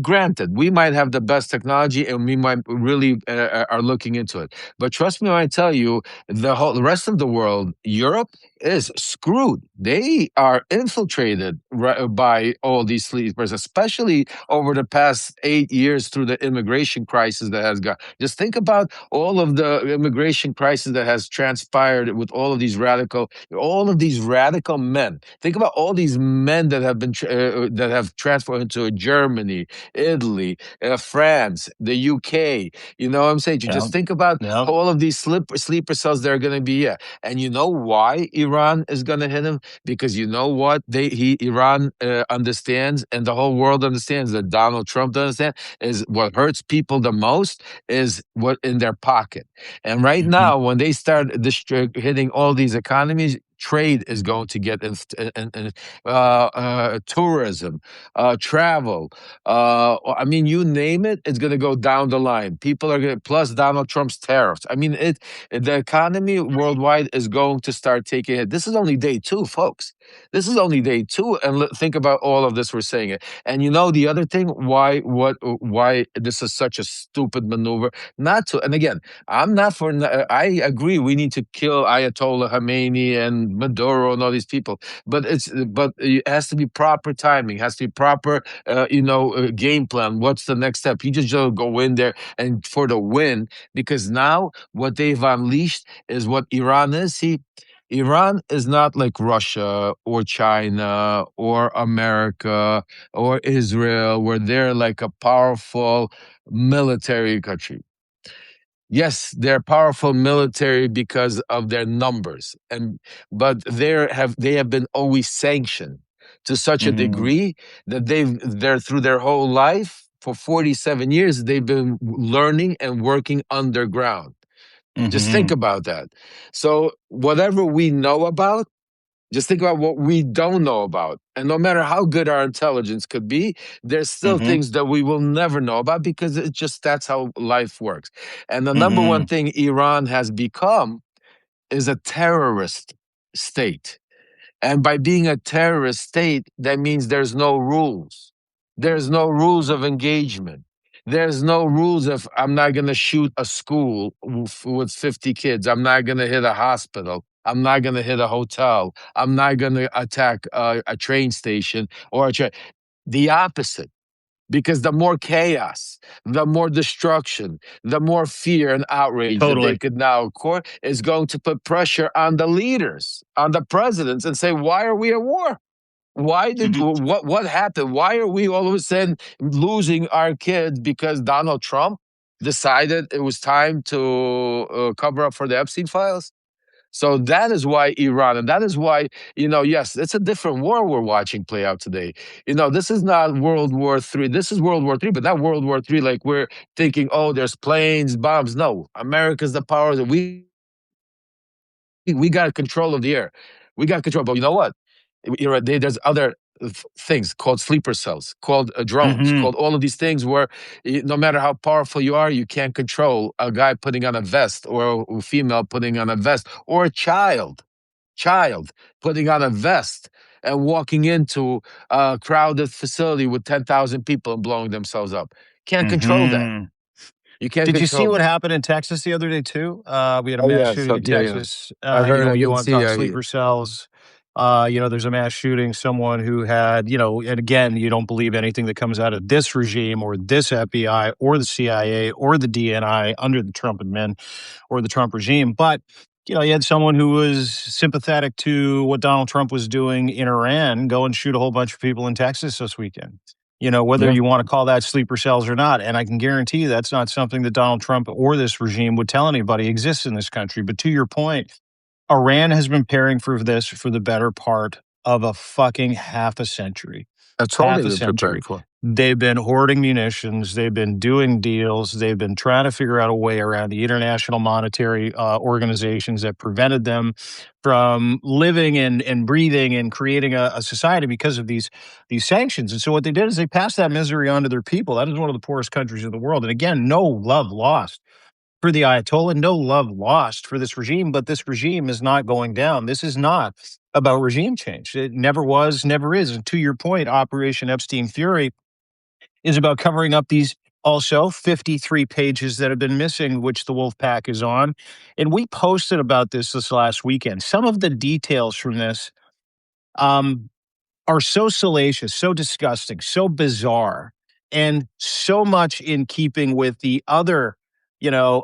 granted, we might have the best technology and we might really are looking into it. But trust me when I tell you, the rest of the world, Europe is screwed. They are infiltrated by all these sleepers, especially over the past 8 years through the immigration crisis that has got. Just think about all of the immigration crisis that has transpired with all of these radical men. Think about all these men that have been that have transferred into Germany, Italy, France, the UK. You know what I'm saying? You Yeah. just think about Yeah. all of these sleeper cells that are going to be here. And you know why Iran is going to hit him? Because you know what Iran understands, and the whole world understands that Donald Trump understands is what hurts people the most is what in their pocket. And right Mm-hmm. now, when they start hitting all these economies, trade is going to get tourism, travel, I mean, you name it, it's going to go down the line. People are going to, plus Donald Trump's tariffs. I mean, the economy worldwide is going to start taking it. This is only day two, folks. This is only day two. And think about all of this we're saying it. And the other thing, why this is such a stupid maneuver, not to, and again, I'm not for, I agree, we need to kill Ayatollah Khamenei and Maduro and all these people. But it has to be proper timing, has to be proper game plan. What's the next step? You just don't go in there and for the win, because now what they've unleashed is what Iran is. See, Iran is not like Russia or China or America or Israel, where they're like a powerful military country. Yes, they're powerful military because of their numbers, but they have been always sanctioned to such a Mm-hmm. degree that they're through their whole life for 47 years they've been learning and working underground. Just think Mm-hmm. about that. So whatever we know about, just think about what we don't know about. And no matter how good our intelligence could be, there's still Mm-hmm. things that we will never know about because that's how life works. And the number one Mm-hmm. thing Iran has become is a terrorist state. And by being a terrorist state, that means there's no rules. There's no rules of engagement. There's no rules of I'm not going to shoot a school with 50 kids. I'm not going to hit a hospital. I'm not going to hit a hotel. I'm not going to attack a train station or a train. The opposite. Because the more chaos, the more destruction, the more fear and outrage that they Totally. could now court is going to put pressure on the leaders, on the presidents, and say, "Why are we at war? Mm-hmm. What happened? Why are we all of a sudden losing our kids because Donald Trump decided it was time to cover up for the Epstein files?" So that is why Iran, and that is why, yes, it's a different war we're watching play out today. This is not World War III. This is World War III, but not World War III like we're thinking, oh, there's planes, bombs. No, America's the power that we got control of the air. We got control. But you know what? There's other things called sleeper cells, called drones, Hmm. called all of these things where no matter how powerful you are, you can't control a guy putting on a vest or a female putting on a vest or a child putting on a vest and walking into a crowded facility with 10,000 people and blowing themselves up. Can't control that. Hmm. You can't Did you see control. what happened in Texas the other day too? We had a Oh mass yeah, shooting so in yeah. Texas. I heard. I You didn't want to see. talk sleeper cells? There's a mass shooting. Someone who had, and again, you don't believe anything that comes out of this regime or this FBI or the CIA or the DNI under the Trump admin or the Trump regime. But, you had someone who was sympathetic to what Donald Trump was doing in Iran go and shoot a whole bunch of people in Texas this weekend. Whether Yeah, you want to call that sleeper cells or not. And I can guarantee you that's not something that Donald Trump or this regime would tell anybody exists in this country. But to your point, Iran has been preparing for this for the better part of a fucking half a century. that's all Half they've a been preparing century. for. They've been hoarding munitions. They've been doing deals. They've been trying to figure out a way around the international monetary organizations that prevented them from living and breathing and creating a society because of these sanctions. And so what they did is they passed that misery on to their people. That is one of the poorest countries in the world. And again, no love lost for the Ayatollah, no love lost for this regime, but this regime is not going down. This is not about regime change. It never was, never is. And to your point, Operation Epstein Fury is about covering up these also 53 pages that have been missing, which the Wolf Pack is on. And we posted about this last weekend. Some of the details from this um, are so salacious, so disgusting, so bizarre, and so much in keeping with the other,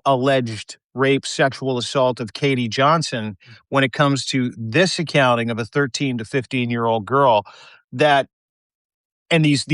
alleged rape, sexual assault of Katie Johnson when it comes to this accounting of a 13 to 15-year-old girl that and these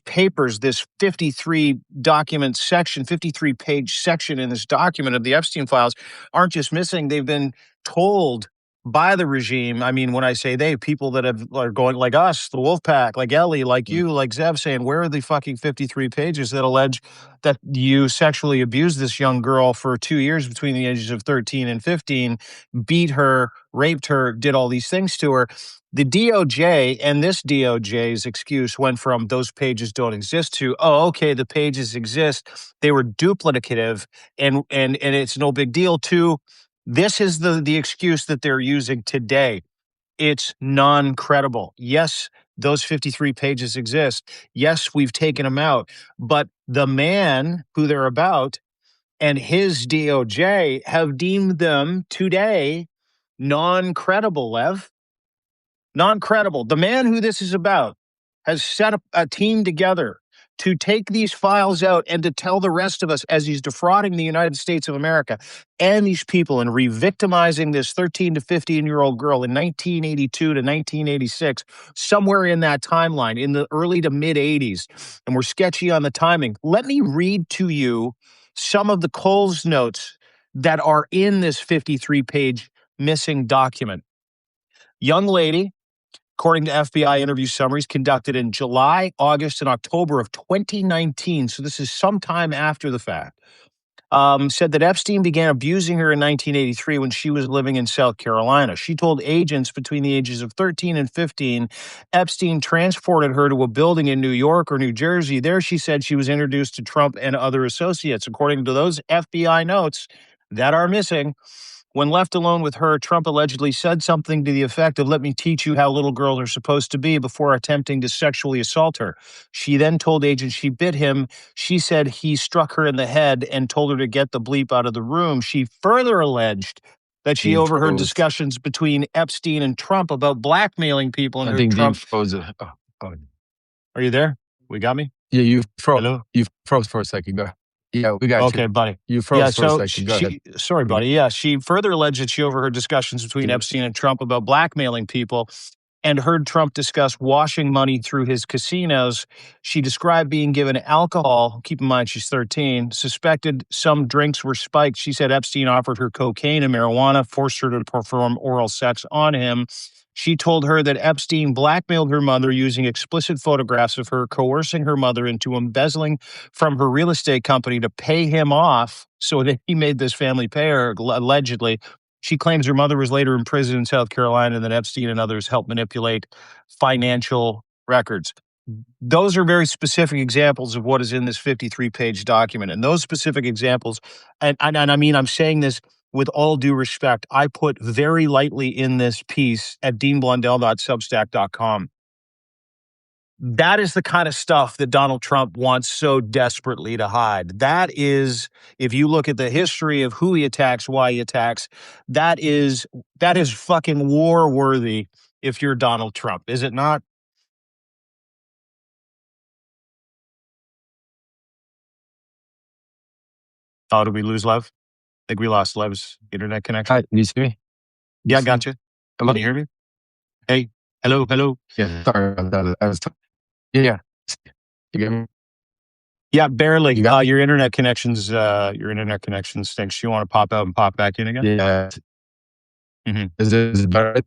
papers, this 53 document section, 53-page section in this document of the Epstein files aren't just missing. They've been told by the regime. I mean, when I say they, people that are going like us, the Wolf Pack, like Ellie, like Mm. you, like Zev, saying, where are the fucking 53 pages that allege that you sexually abused this young girl for 2 years between the ages of 13 and 15, beat her, raped her, did all these things to her? The DOJ and this DOJ's excuse went from those pages don't exist to, oh, okay, the pages exist. They were duplicative and it's no big deal to this is the excuse that they're using today. It's non-credible. Yes, those 53 pages exist. Yes, we've taken them out. But the man who they're about and his DOJ have deemed them today non-credible, Lev. Non-credible. The man who this is about has set a team together to take these files out and to tell the rest of us as he's defrauding the United States of America and these people and re-victimizing this 13 to 15-year-old girl in 1982 to 1986, somewhere in that timeline, in the early to mid 80s. And we're sketchy on the timing. Let me read to you some of the Coles notes that are in this 53-page missing document. Young lady, according to FBI interview summaries conducted in July, August, and October of 2019, so this is sometime after the fact, said that Epstein began abusing her in 1983 when she was living in South Carolina. She told agents between the ages of 13 and 15, Epstein transported her to a building in New York or New Jersey. There, she said she was introduced to Trump and other associates. According to those FBI notes that are missing, when left alone with her, Trump allegedly said something to the effect of, let me teach you how little girls are supposed to be before attempting to sexually assault her. She then told agents she bit him. She said he struck her in the head and told her to get the bleep out of the room. She further alleged that she Dean overheard froze. discussions between Epstein and Trump about blackmailing people and I who think Dean Trump. froze. Oh. Are you there? We got me? Yeah, you froze. Hello? You froze for a second. Go ahead. Yeah, we got you. Okay, buddy. You Yeah, froze for a so second. Go ahead. sorry, buddy. Yeah, she further alleged that she overheard discussions between Epstein and Trump about blackmailing people and heard Trump discuss washing money through his casinos. She described being given alcohol. Keep in mind, she's 13, suspected some drinks were spiked. She said Epstein offered her cocaine and marijuana, forced her to perform oral sex on him. She told her that Epstein blackmailed her mother using explicit photographs of her, coercing her mother into embezzling from her real estate company to pay him off so that he made this family pay her, allegedly. She claims her mother was later imprisoned in South Carolina and that Epstein and others helped manipulate financial records. Those are very specific examples of what is in this 53-page document. And those specific examples, and I mean, I'm saying this with all due respect, I put very lightly in this piece at deanblundell.substack.com. That is the kind of stuff that Donald Trump wants so desperately to hide. That is, if you look at the history of who he attacks, why he attacks, that is fucking war worthy if you're Donald Trump, is it not? Oh, did we lose Lev? I think we lost Lev's internet connection. Hi, you see me? Yeah, I got you. Hello? Can you hear me? Hey, hello. Yeah, sorry about that. Yeah. You get me? Yeah, barely. You got me? Your internet connections stinks. You want to pop out and pop back in again? Yeah. Mhm. Is it better?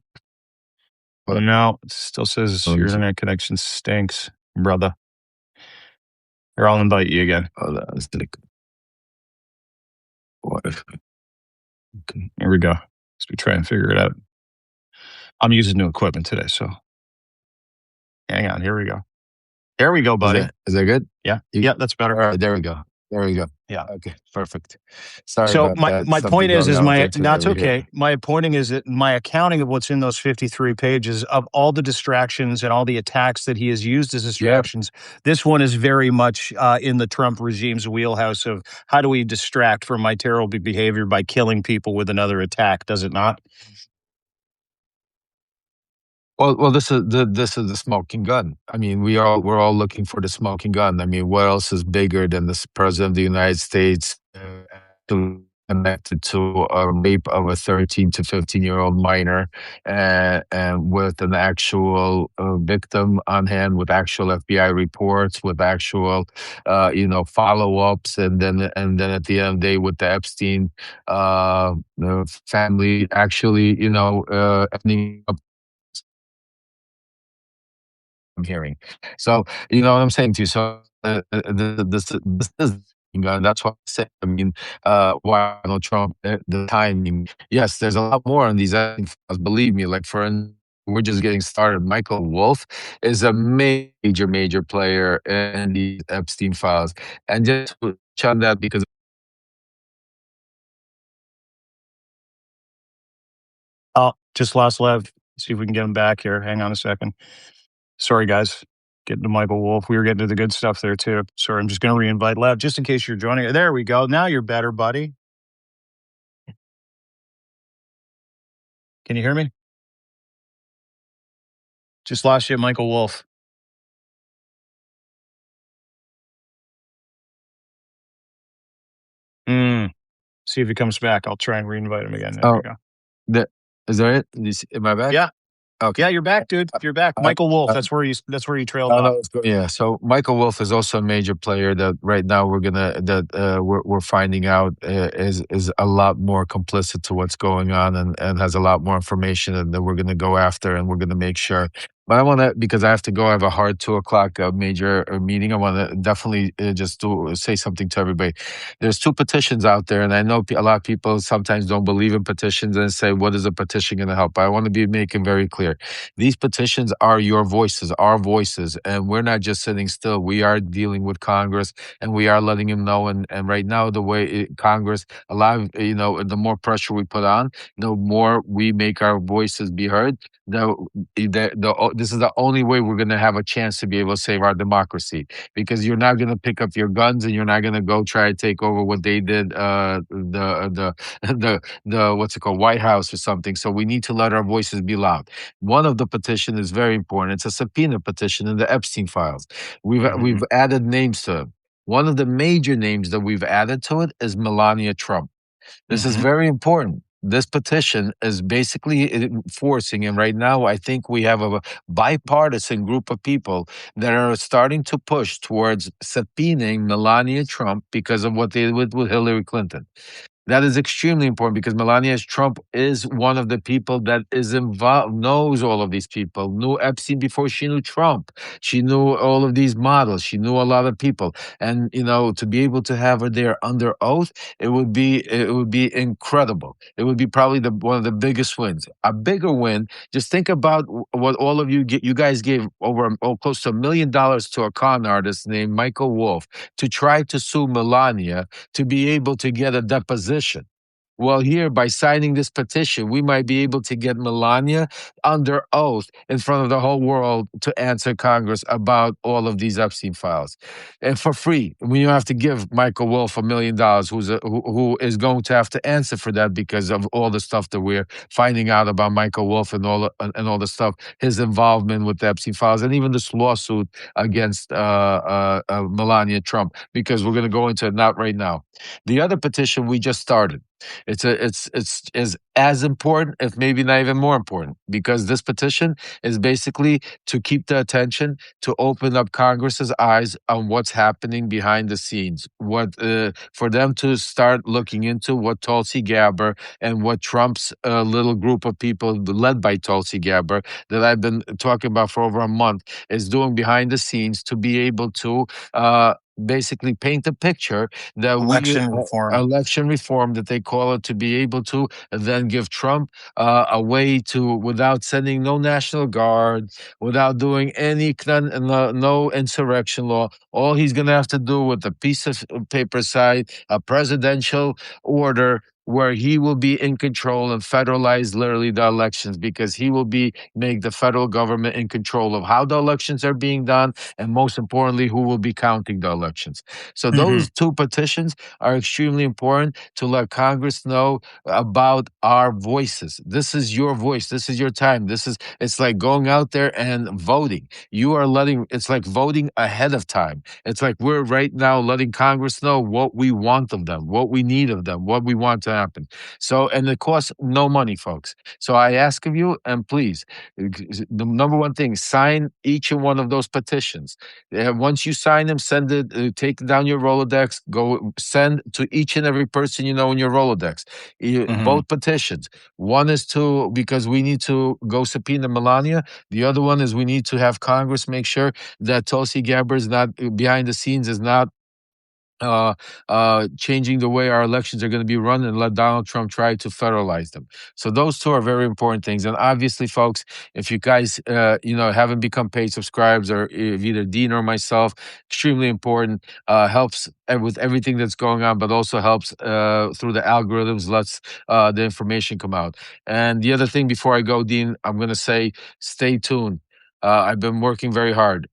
What? No, it still says your internet connection stinks, brother. Here, I'll invite you again. Hold on, let's take. What? Okay, here we go. Let's try and figure it out. I'm using new equipment today, so hang on. Here we go. There we go, buddy. Is that good? Yeah, yeah, that's better. All right, there we go. Yeah. Okay, perfect. Sorry So about that. my point is Something that's over here. okay. My point is that my accounting of what's in those 53 pages of all the distractions and all the attacks that he has used as distractions, this one is very much in the Trump regime's wheelhouse of how do we distract from my terrible behavior by killing people with another attack, does it not? Well, this is the smoking gun. I mean, we're all looking for the smoking gun. I mean, what else is bigger than the president of the United States connected to a rape of a 13 to 15-year-old minor, and with an actual victim on hand, with actual FBI reports, with actual follow-ups, and then at the end of the day, with the Epstein family actually ending up. I'm hearing. So, you know what I'm saying to you. So, this is, that's what I said. I mean, why Donald Trump, the timing. Yes, there's a lot more on these files, believe me. Like, we're just getting started. Michael Wolff is a major player in the Epstein files. And just to touch on that, because Oh, just lost Lev. See if we can get him back here. Hang on a second. Sorry, guys. Getting to Michael Wolff. We were getting to the good stuff there, too. Sorry, I'm just going to reinvite Lev just in case you're joining. There we go. Now you're better, buddy. Can you hear me? Just lost you, Michael Wolff. See if he comes back. I'll try and reinvite him again. There we go. Is that it? Am I back? Yeah. Okay. Yeah, you're back, dude. You're back. Michael Wolff. That's where you trailed off. Yeah. So Michael Wolff is also a major player that right now we're finding out is a lot more complicit to what's going on and has a lot more information that we're gonna go after, and we're gonna make sure. But I want to, because I have to go. I have a hard 2:00 major meeting. I want to definitely just say something to everybody. There's 2 petitions out there, and I know a lot of people sometimes don't believe in petitions and say, "What is a petition going to help?" I want to be making very clear: these petitions are your voices, our voices, and we're not just sitting still. We are dealing with Congress, and we are letting them know. And right now, the way Congress, a lot of the more pressure we put on, the more we make our voices be heard. This is the only way we're going to have a chance to be able to save our democracy, because you're not going to pick up your guns and you're not going to go try to take over what they did, the what's it called, White House or something. So we need to let our voices be loud. One of the petition is very important. It's a subpoena petition in the Epstein files. We've added names to it. One of the major names that we've added to it is Melania Trump. This is very important. this petition is basically forcing, and right now I think we have a bipartisan group of people that are starting to push towards subpoenaing Melania Trump because of what they did with Hillary Clinton. That is extremely important because Melania Trump is one of the people that is involved, knows all of these people, knew Epstein before she knew Trump. She knew all of these models. She knew a lot of people. And, to be able to have her there under oath, it would be incredible. It would be probably one of the biggest wins. A bigger win, just think about what all of you guys gave over close to $1 million to a con artist named Michael Wolff to try to sue Melania to be able to get a deposition. Well, here, by signing this petition, we might be able to get Melania under oath in front of the whole world to answer Congress about all of these Epstein files. And for free. We don't have to give Michael Wolff $1 million, who is going to have to answer for that because of all the stuff that we're finding out about Michael Wolff and all the stuff, his involvement with the Epstein files, and even this lawsuit against Melania Trump, because we're going to go into it not right now. The other petition we just started. It's is as important, if maybe not even more important, because this petition is basically to keep the attention, to open up Congress's eyes on what's happening behind the scenes, for them to start looking into what Tulsi Gabbard and what Trump's little group of people led by Tulsi Gabbard that I've been talking about for over a month is doing behind the scenes, to be able to basically paint a picture that Election reform. election reform, that they call it, to be able to then give Trump a way to, without sending no National Guard, without doing no insurrection law. All he's going to have to do with a piece of paper side, a presidential order, where he will be in control and federalize literally the elections, because he will make the federal government in control of how the elections are being done, and most importantly, who will be counting the elections. So those two petitions are extremely important to let Congress know about our voices. This is your voice. This is your time. It's like going out there and voting. It's like voting ahead of time. It's like we're right now letting Congress know what we want of them, what we need of them, what we want to happen. So, and it costs no money, folks. So I ask of you, and please, the number one thing, sign each and one of those petitions. Once you sign them, send it, take down your Rolodex, go send to each and every person you know in your Rolodex. Both petitions. One is because we need to go subpoena Melania. The other one is we need to have Congress make sure that Tulsi Gabbard is not behind the scenes, is not changing the way our elections are going to be run, and let Donald Trump try to federalize them. So those two are very important things. And obviously, folks, if you guys, haven't become paid subscribers, or if either Dean or myself, extremely important, helps with everything that's going on, but also helps through the algorithms, lets the information come out. And the other thing before I go, Dean, I'm going to say, stay tuned. I've been working very hard.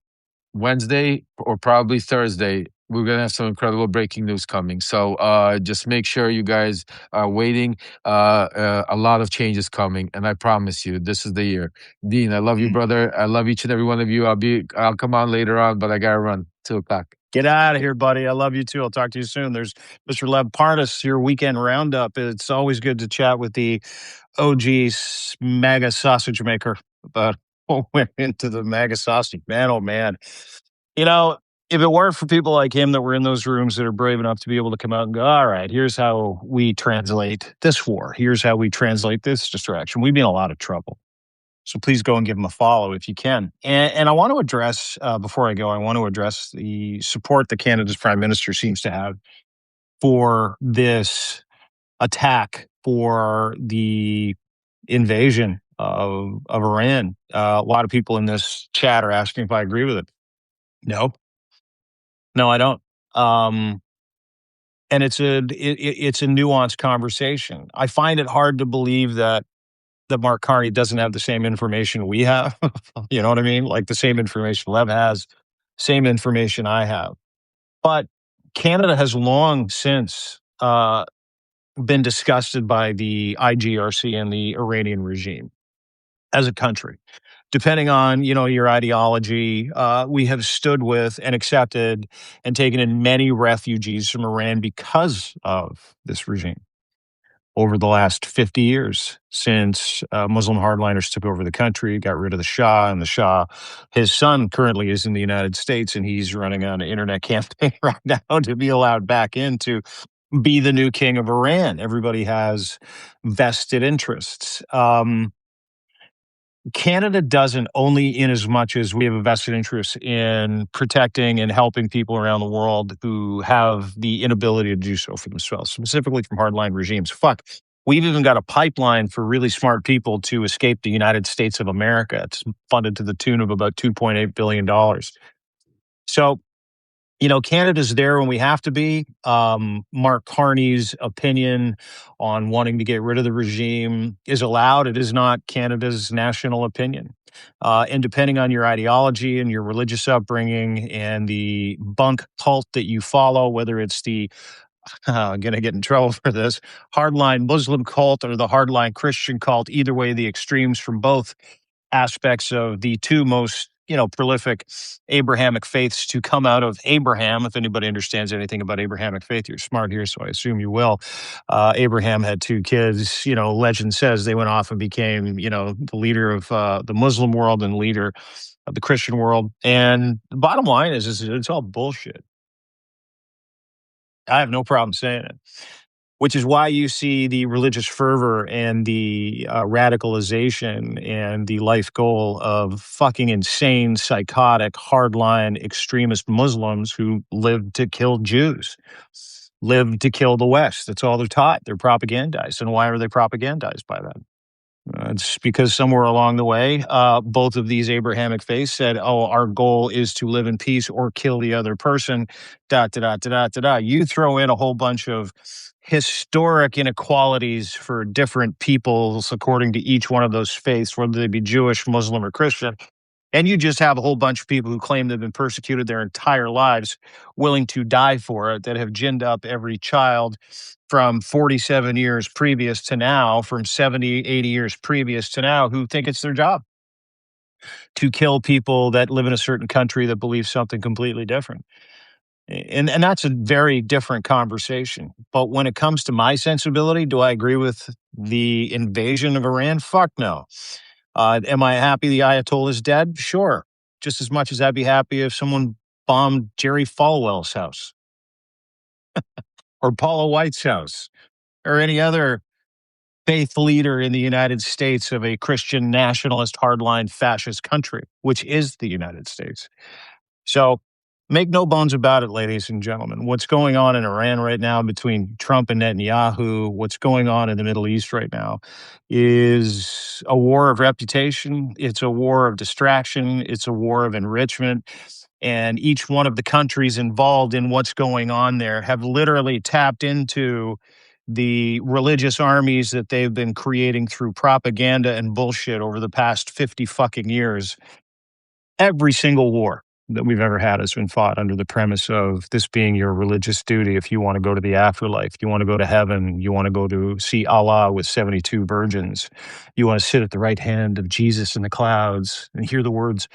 Wednesday or probably Thursday, we're going to have some incredible breaking news coming. So just make sure you guys are waiting. A lot of changes coming, and I promise you, this is the year. Dean, I love you, brother. I love each and every one of you. I'll come on later on, but I got to run. 2:00. Get out of here, buddy. I love you too. I'll talk to you soon. There's Mr. Lev Parnas, your weekend roundup. It's always good to chat with the OG MAGA sausage maker about what went into the MAGA sausage. Man, oh man. If it weren't for people like him that were in those rooms that are brave enough to be able to come out and go, all right, here's how we translate this war. Here's how we translate this distraction. We'd be in a lot of trouble. So please go and give him a follow if you can. And I want to address, before I go, I want to address the support that Canada's prime minister seems to have for this attack, for the invasion of Iran. A lot of people in this chat are asking if I agree with it. No, I don't. And it's a nuanced conversation. I find it hard to believe that Mark Carney doesn't have the same information we have. You know what I mean? Like the same information Lev has, same information I have. But Canada has long since been disgusted by the IGRC and the Iranian regime as a country. Depending on, your ideology, we have stood with and accepted and taken in many refugees from Iran because of this regime. over the last 50 years since Muslim hardliners took over the country, got rid of the Shah, and the Shah, his son currently is in the United States, and he's running on an internet campaign right now to be allowed back in to be the new king of Iran. Everybody has vested interests. Canada doesn't, only in as much as we have a vested interest in protecting and helping people around the world who have the inability to do so for themselves, specifically from hardline regimes. Fuck. We've even got a pipeline for really smart people to escape the United States of America. It's funded to the tune of about $2.8 billion. So, Canada's there when we have to be. Mark Carney's opinion on wanting to get rid of the regime is allowed. It is not Canada's national opinion. And depending on your ideology and your religious upbringing and the bunk cult that you follow, whether it's the, I'm going to get in trouble for this, hardline Muslim cult or the hardline Christian cult, either way, the extremes from both aspects of the two most prolific Abrahamic faiths to come out of Abraham. If anybody understands anything about Abrahamic faith, you're smart here, so I assume you will. Abraham had two kids. Legend says they went off and became the leader of the Muslim world and leader of the Christian world. And the bottom line is it's all bullshit. I have no problem saying it, which is why you see the religious fervor and the radicalization and the life goal of fucking insane, psychotic, hardline, extremist Muslims who live to kill Jews, live to kill the West. That's all they're taught. They're propagandized. And why are they propagandized by that? It's because somewhere along the way, both of these Abrahamic faiths said, "Oh, our goal is to live in peace or kill the other person." Da da da da da da. You throw in a whole bunch of historic inequalities for different peoples according to each one of those faiths, whether they be Jewish, Muslim, or Christian, and you just have a whole bunch of people who claim they've been persecuted their entire lives, willing to die for it, that have ginned up every child from 47 years previous to now, from 70, 80 years previous to now, who think it's their job to kill people that live in a certain country that believe something completely different. And that's a very different conversation. But when it comes to my sensibility, do I agree with the invasion of Iran? Fuck no. Am I happy the Ayatollah is dead? Sure. Just as much as I'd be happy if someone bombed Jerry Falwell's house or Paula White's house or any other faith leader in the United States of a Christian nationalist hardline fascist country, which is the United States. So make no bones about it, ladies and gentlemen. What's going on in Iran right now between Trump and Netanyahu, what's going on in the Middle East right now is a war of reputation. It's a war of distraction. It's a war of enrichment. And each one of the countries involved in what's going on there have literally tapped into the religious armies that they've been creating through propaganda and bullshit over the past 50 fucking years. Every single war that we've ever had has been fought under the premise of this being your religious duty. If you want to go to the afterlife, you want to go to heaven, you want to go to see Allah with 72 virgins, you want to sit at the right hand of Jesus in the clouds and hear the words,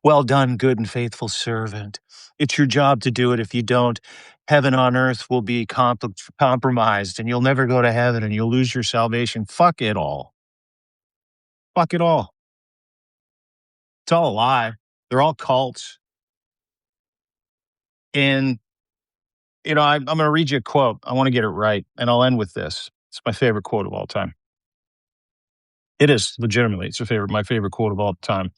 "Well done, good and faithful servant." It's your job to do it. If you don't, heaven on earth will be compromised and you'll never go to heaven and you'll lose your salvation. Fuck it all. Fuck it all. It's all a lie. They're all cults. And, I'm going to read you a quote. I want to get it right. And I'll end with this. It's my favorite quote of all time. It is legitimately. It's my favorite quote of all time.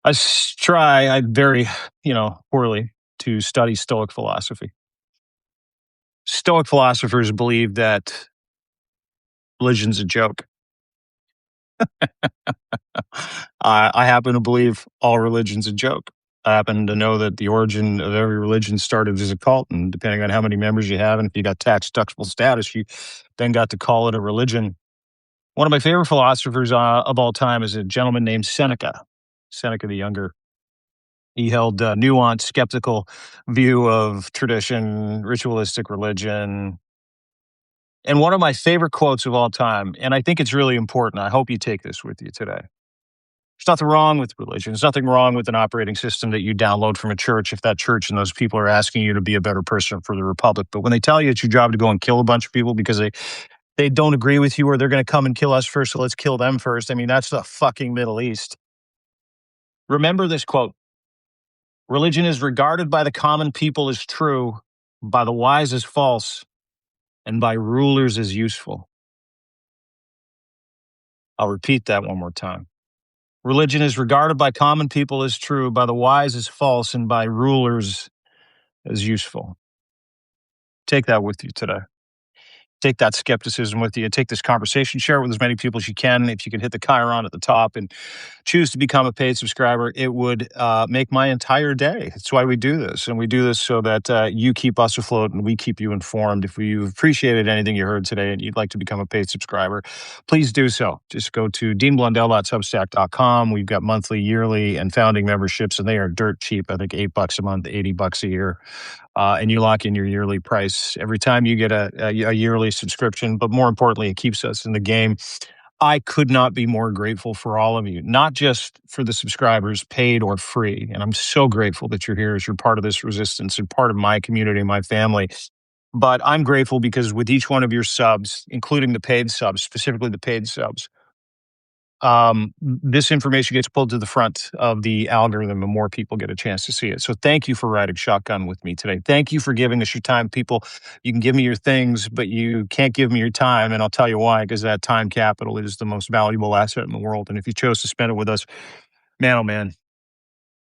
I very, poorly to study Stoic philosophy. Stoic philosophers believe that religion's a joke. I happen to believe all religion's a joke. I happen to know that the origin of every religion started as a cult, and depending on how many members you have, and if you got tax-deductible status, you then got to call it a religion. One of my favorite philosophers of all time is a gentleman named Seneca the Younger. He held a nuanced, skeptical view of tradition, ritualistic religion. And one of my favorite quotes of all time, and I think it's really important, I hope you take this with you today. There's nothing wrong with religion. There's nothing wrong with an operating system that you download from a church if that church and those people are asking you to be a better person for the republic. But when they tell you it's your job to go and kill a bunch of people because they They don't agree with you or they're going to come and kill us first, so let's kill them first. I mean, that's the fucking Middle East. Remember this quote: religion is regarded by the common people as true, by the wise as false, and by rulers as useful. I'll repeat that one more time. Religion is regarded by common people as true, by the wise as false, and by rulers as useful. Take that with you today. Take that skepticism with you. Take this conversation, share it with as many people as you can. If you can hit the chyron at the top and choose to become a paid subscriber, it would make my entire day. That's why we do this. And we do this so that you keep us afloat and we keep you informed. If you've appreciated anything you heard today and you'd like to become a paid subscriber, please do so. Just go to deanblundell.substack.com. We've got monthly, yearly, and founding memberships, and they are dirt cheap. I think $8 a month, $80 a year. And you lock in your yearly price every time you get a yearly subscription. But more importantly, it keeps us in the game. I could not be more grateful for all of you, not just for the subscribers, paid or free. And I'm so grateful that you're here as you're part of this resistance and part of my community, my family. But I'm grateful because with each one of your subs, including the paid subs, specifically the paid subs, this information gets pulled to the front of the algorithm and more people get a chance to see it. So thank you for riding shotgun with me today. Thank you for giving us your time. People, you can give me your things, but you can't give me your time. And I'll tell you why, because that time capital is the most valuable asset in the world. And if you chose to spend it with us, man, oh man,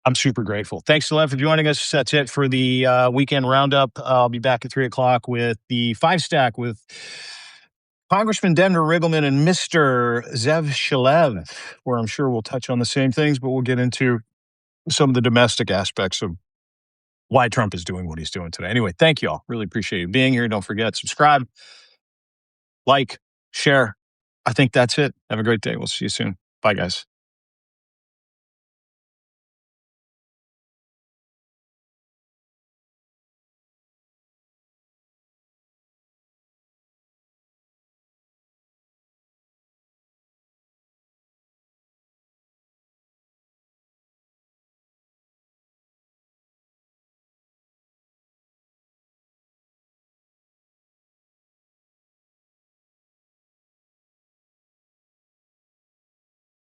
I'm super grateful. Thanks a lot for joining us. That's it for the weekend roundup. I'll be back at 3:00 with the 5-stack with Congressman Denver Riggleman and Mr. Zev Shalev, where I'm sure we'll touch on the same things, but we'll get into some of the domestic aspects of why Trump is doing what he's doing today. Anyway, thank you all. Really appreciate you being here. Don't forget, subscribe, like, share. I think that's it. Have a great day. We'll see you soon. Bye, guys.